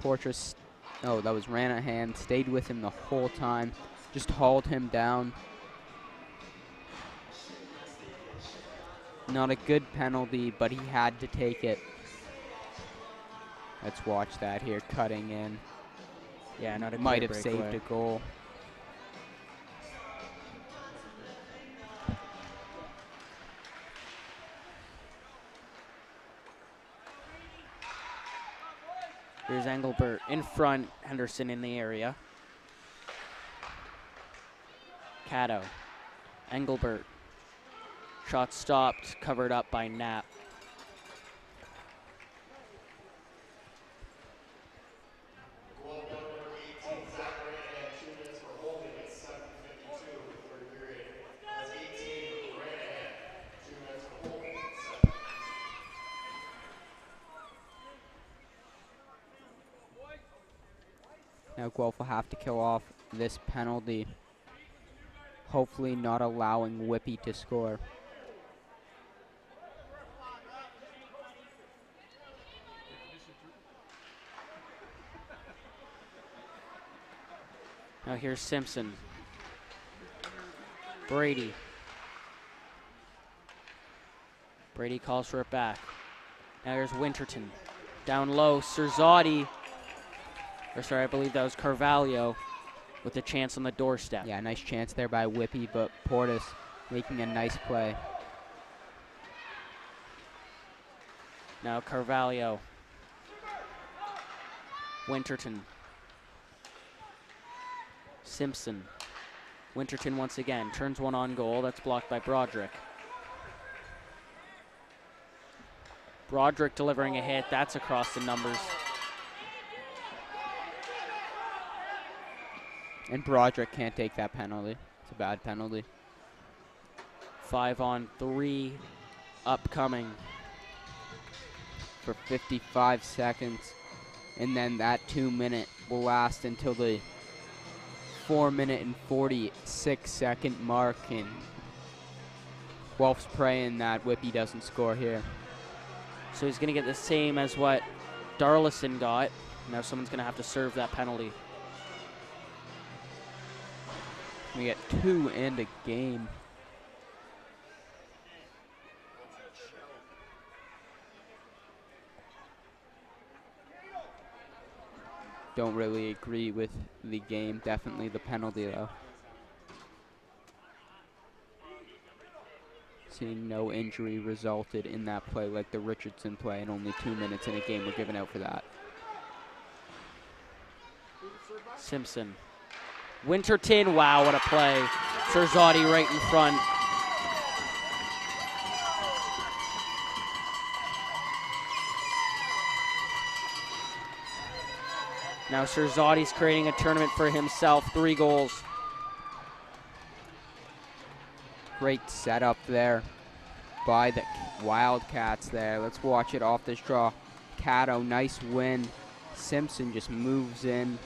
Portras, oh, that was Ranahan, stayed with him the whole time, just hauled him down. Not a good penalty, but he had to take it. Let's watch that here, cutting in. Yeah, not a might clear have saved breakaway. a goal. Here's Engelbert in front, Henderson in the area. Caddo, Engelbert. Shot stopped, covered up by Knapp. Now Guelph will have to kill off this penalty, hopefully not allowing Whitby to score. Now here's Simpson. Brady. Brady calls for it back. Now here's Winterton. Down low, Serzati Or sorry, I believe that was Carvalho with a chance on the doorstep. Yeah, nice chance there by Whitby, but Portis making a nice play. Now Carvalho. Winterton. Simpson. Winterton once again turns one on goal. That's blocked by Broderick. Broderick delivering a hit. That's across the numbers. And Broderick can't take that penalty. It's a bad penalty. 5-on-3 upcoming. For 55 seconds. And then that 2-minute will last until the 4-minute and 46-second mark. And Guelph's praying that Whitby doesn't score here. So he's going to get the same as what Darlison got. Now someone's going to have to serve that penalty. We get 2 and a game. Don't really agree with the game. Definitely the penalty, though. Seeing no injury resulted in that play like the Richardson play, and only 2 minutes in a game were given out for that. Simpson. Winterton, wow, what a play. Serzati right in front. Now Serzati's creating a tournament for himself, 3 goals. Great setup there by the Wildcats there. Let's watch it off this draw. Cato, nice win. Simpson just moves in.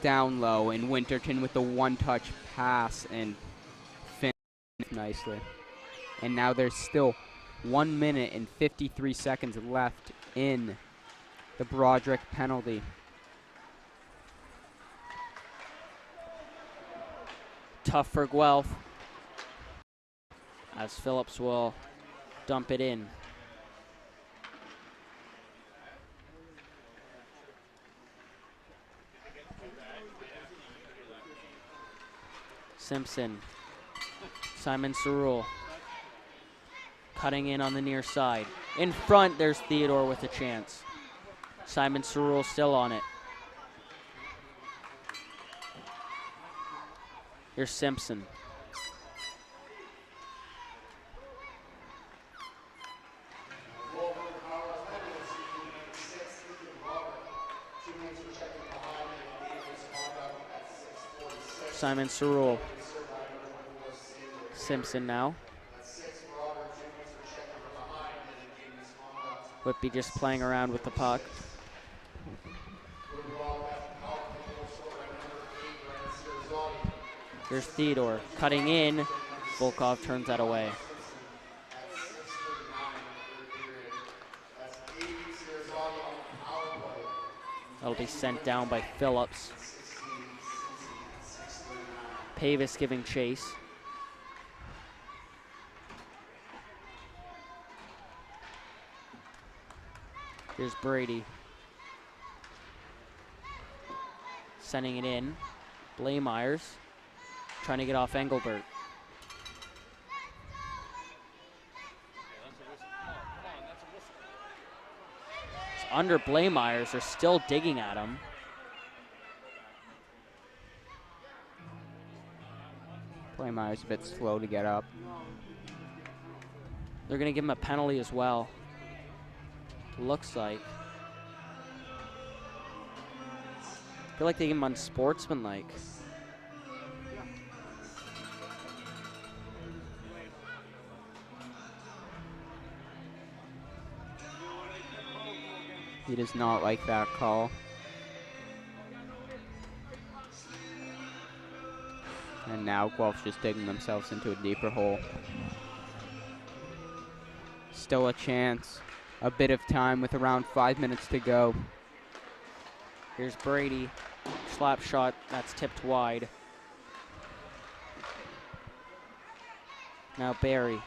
Down low, and Winterton with the one-touch pass and finished nicely. And now there's still 1 minute and 53 seconds left in the Broderick penalty. Tough for Guelph, as Phillips will dump it in. Simpson. Simon Cerule. Cutting in on the near side. In front, there's Theodore with a chance. Simon Cerule still on it. Here's Simpson. Simon Cerule. Simpson now. Whitby just playing around with the puck. Here's Theodore cutting in. Volkov turns that away. That'll be sent down by Phillips. Pavis giving chase. Here's Brady. Sending it in. Blaemeyers trying to get off Engelbert. It's under Blaemeyers. They're still digging at him. Blaemeyer's a bit slow to get up. They're going to give him a penalty as well. Looks like. I feel like they give him unsportsmanlike. He does not like that call. And now Guelph's just digging themselves into a deeper hole. Still a chance. A bit of time with around 5 minutes to go. Here's Brady. Slap shot. That's tipped wide. Now Barry.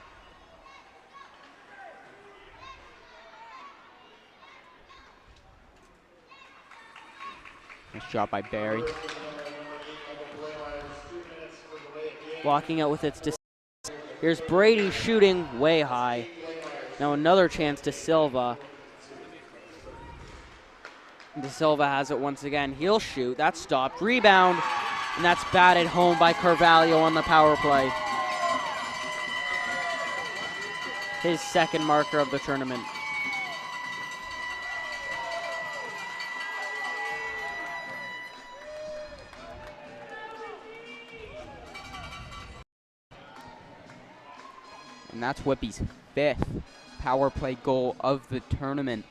Nice shot by Barry. Walking out with its. Here's Brady shooting way high. Now another chance to Silva. De Silva has it once again. He'll shoot. That's stopped. Rebound. And that's batted home by Carvalho on the power play. His second marker of the tournament. And that's Whitby's 5th power play goal of the tournament.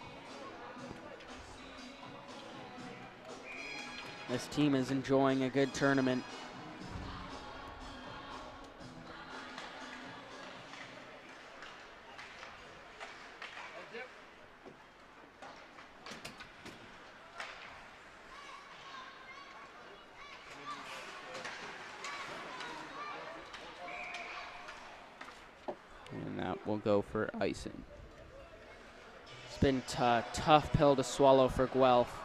This team is enjoying a good tournament. And that will go for icing. It's been a tough pill to swallow for Guelph.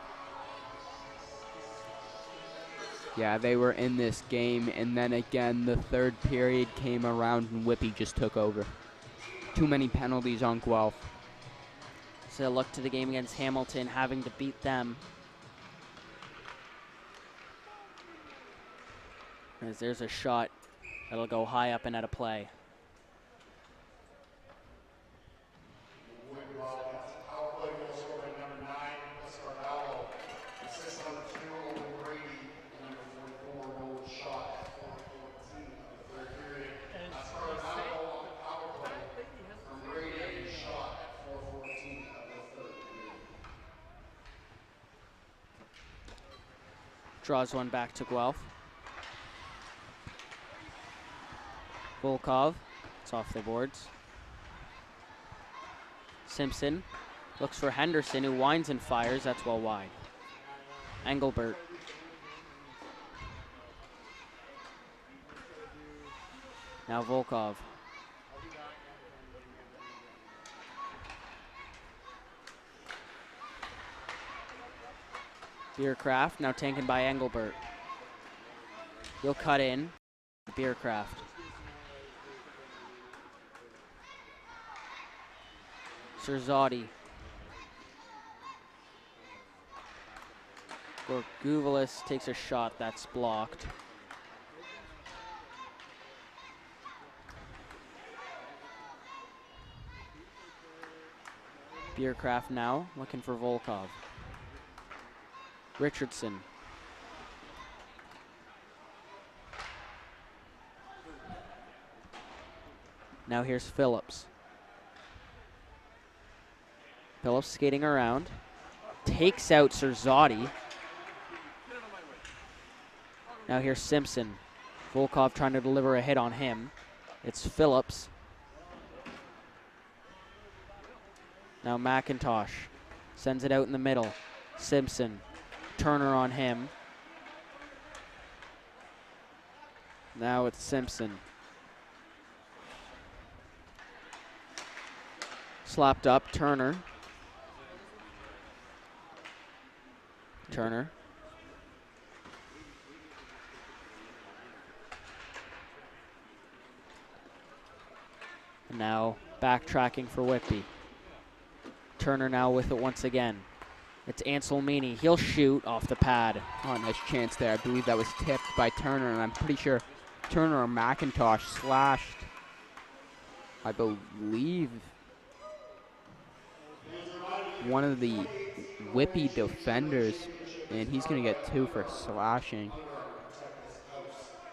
Yeah, they were in this game, and then again, the third period came around and Whitby just took over. Too many penalties on Guelph. So look to the game against Hamilton, having to beat them. As there's a shot that'll go high up and out of play. Power play goal scored by number 9, Carvalho. Assist number 2, Brady. Number 44, goal shot at 4:14 of the third period. That's Carvalho on the power play from Brady, shot at 4:14 of the third period. Draws one back to Guelph. Volkov, it's off the boards. Simpson looks for Henderson, who winds and fires. That's well wide. Engelbert. Now Volkov. Beercraft now taken by Engelbert. He'll cut in. Beercraft. Serzotti. Gorguvalis takes a shot that's blocked. Beercraft now looking for Volkov. Richardson. Now here's Phillips. Phillips skating around, takes out Serzotti. Now here's Simpson. Volkov trying to deliver a hit on him. It's Phillips. Now McIntosh sends it out in the middle. Simpson, Turner on him. Now it's Simpson. Slapped up, Turner. Turner. And now backtracking for Whitby. Turner now with it once again. It's Anselmini. He'll shoot off the pad. Oh, nice chance there. I believe that was tipped by Turner, and I'm pretty sure Turner or McIntosh slashed, I believe, one of the Whitby defenders, and he's going to get 2 for slashing.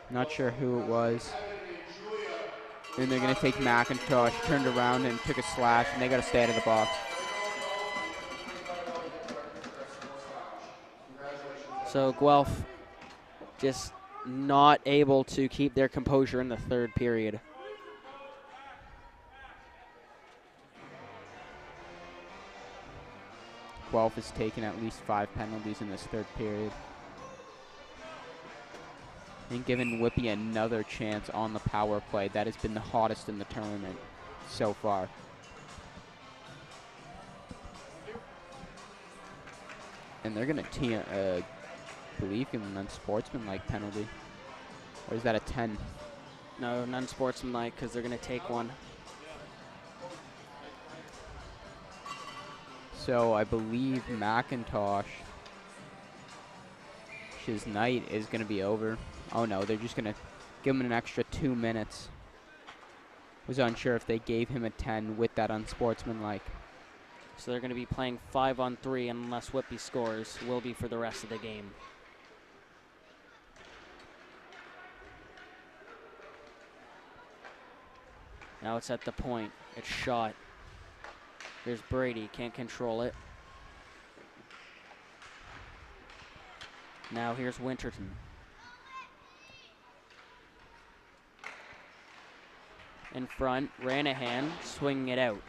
Not sure who it was. And they're going to take McIntosh, turned around and took a slash, and they got to stay out of the box. So Guelph just not able to keep their composure in the third period. Guelph has taken at least 5 penalties in this third period. And given Whitby another chance on the power play. That has been the hottest in the tournament so far. And they're going to believe, give him an unsportsmanlike penalty. Or is that a 10? No, non-sportsmanlike because they're going to take one. So I believe McIntosh, his night is going to be over. Oh no, they're just going to give him an extra 2 minutes. Was unsure if they gave him a 10 with that unsportsmanlike. So they're going to be playing 5-on-3 unless Whitby scores. Will be for the rest of the game. Now it's at the point. It's shot. Here's Brady. Can't control it. Now here's Winterton. In front, Ranahan swinging it out.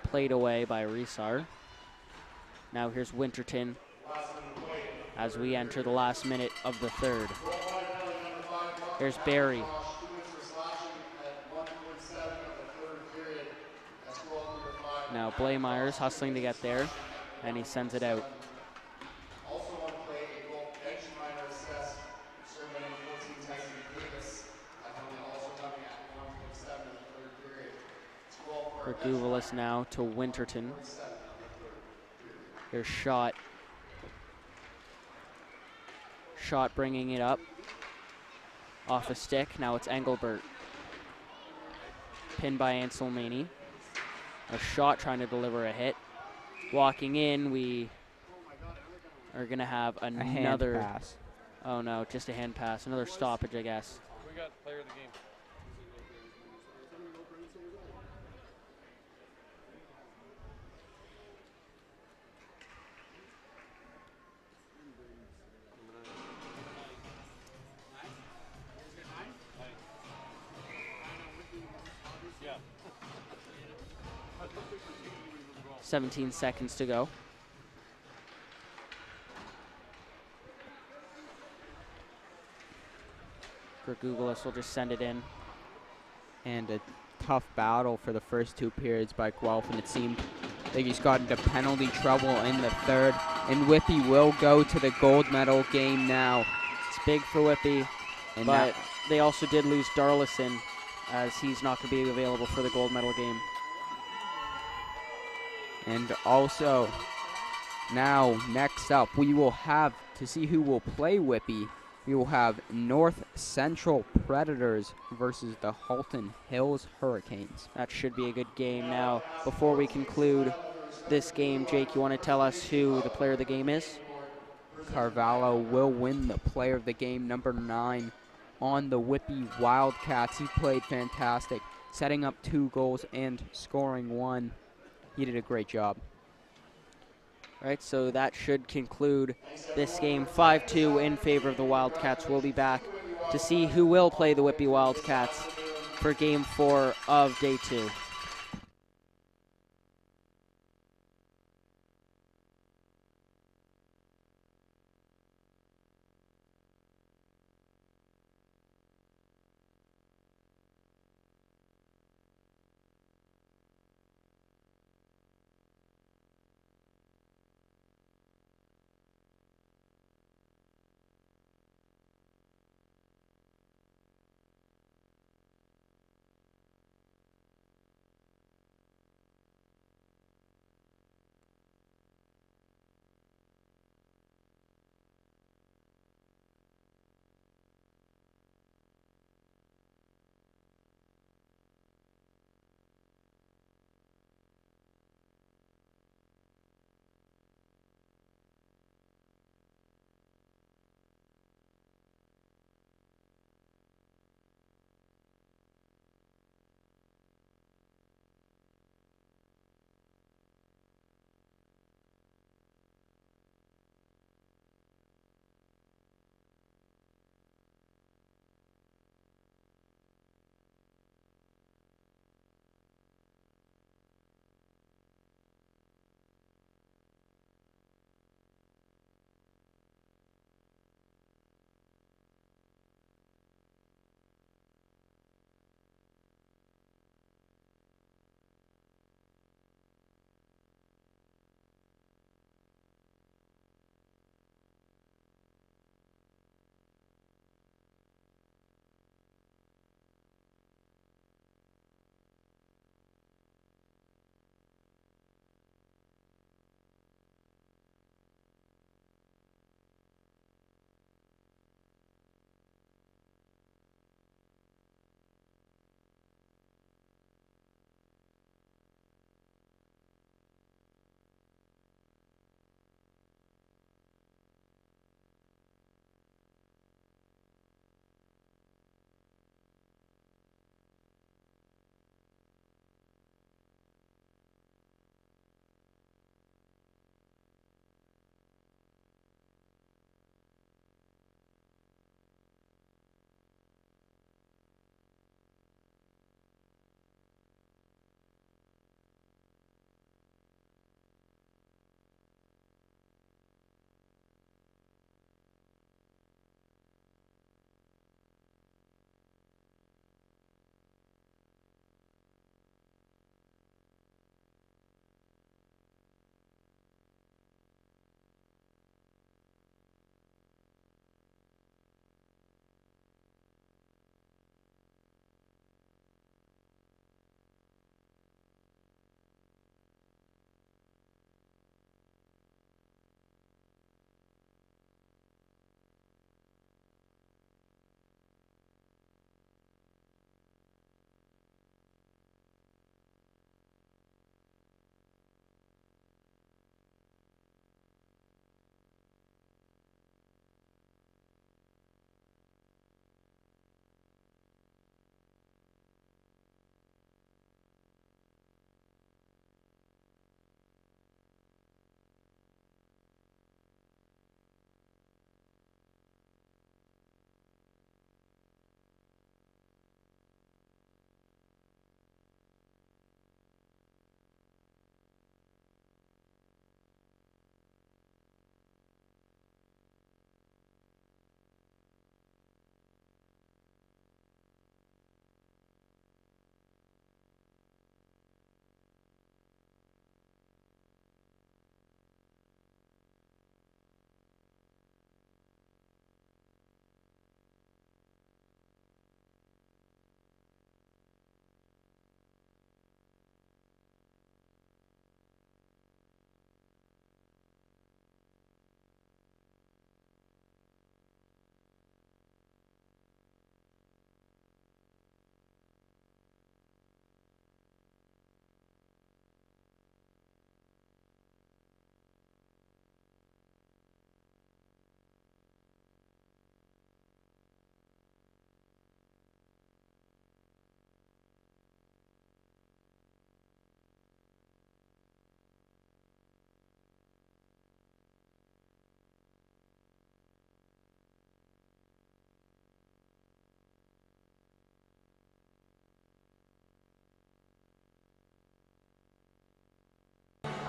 Played away by Resar. Now here's Winterton as we enter the last minute of the third. Here's Barry. Now Blaymeyer's hustling to get there, and he sends it out. Also on play, a goal bench minor assess, serving 14 Tyson Davis. Also coming at 1.7 in the third period. Raguvalis now to Winterton. Here's Shot. Shot bringing it up. Off a stick, now it's Engelbert. Pinned by Anselmani. A Shot trying to deliver a hit. Walking in, we are going to have another. A hand pass. Oh no, just a hand pass. Another stoppage, I guess. We got player of the game. 17 seconds to go. Gragulis will just send it in. And a tough battle for the first 2 periods by Guelph, and it seemed they just got into penalty trouble in the third. And Whitby will go to the gold medal game now. It's big for Whitby, And but they also did lose Darlison, as he's not going to be available for the gold medal game. And also, now, next up, we will have, to see who will play Whitby, we will have North Central Predators versus the Halton Hills Hurricanes. That should be a good game. Now, before we conclude this game, Jake, you want to tell us who the player of the game is? Carvalho will win the player of the game, number 9, on the Whitby Wildcats. He played fantastic, setting up 2 goals and scoring 1. He did a great job. Right, so that should conclude this game 5-2 in favor of the Wildcats. We'll be back to see who will play the Whitby Wildcats for game 4 of day 2.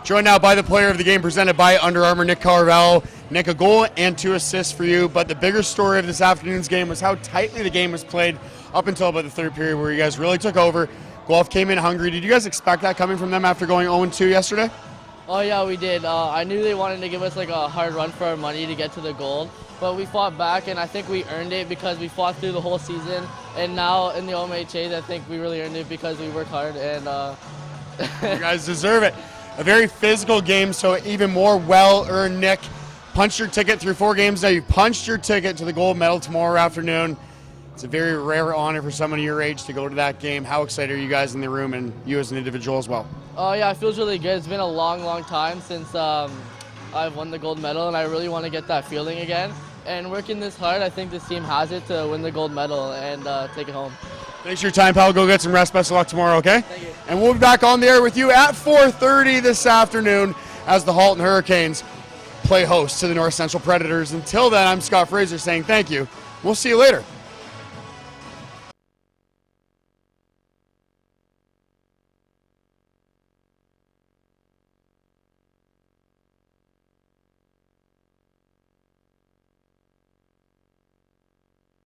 Joined now by the player of the game presented by Under Armour, Nick Carvalho. Nick, a goal and 2 assists for you, but the bigger story of this afternoon's game was how tightly the game was played up until about the third period where you guys really took over. Guelph came in hungry. Did you guys expect that coming from them after going 0-2 yesterday? Oh yeah, we did. I knew they wanted to give us like a hard run for our money to get to the goal, but we fought back, and I think we earned it because we fought through the whole season. And now in the OMHA, I think we really earned it because we worked hard. And you guys deserve it. A very physical game, so even more well-earned. Nick, punched your ticket through 4 games now. You punched your ticket to the gold medal tomorrow afternoon. It's a very rare honor for someone your age to go to that game. How excited are you guys in the room, and you as an individual as well? Oh yeah, it feels really good. It's been a long time since I've won the gold medal, and I really want to get that feeling again. And working this hard, I think this team has it to win the gold medal and take it home. Thanks for your time, pal. Go get some rest. Best of luck tomorrow, okay? Thank you. And we'll be back on the air with you at 4:30 this afternoon as the Halton Hurricanes play host to the North Central Predators. Until then, I'm Scott Fraser saying thank you. We'll see you later.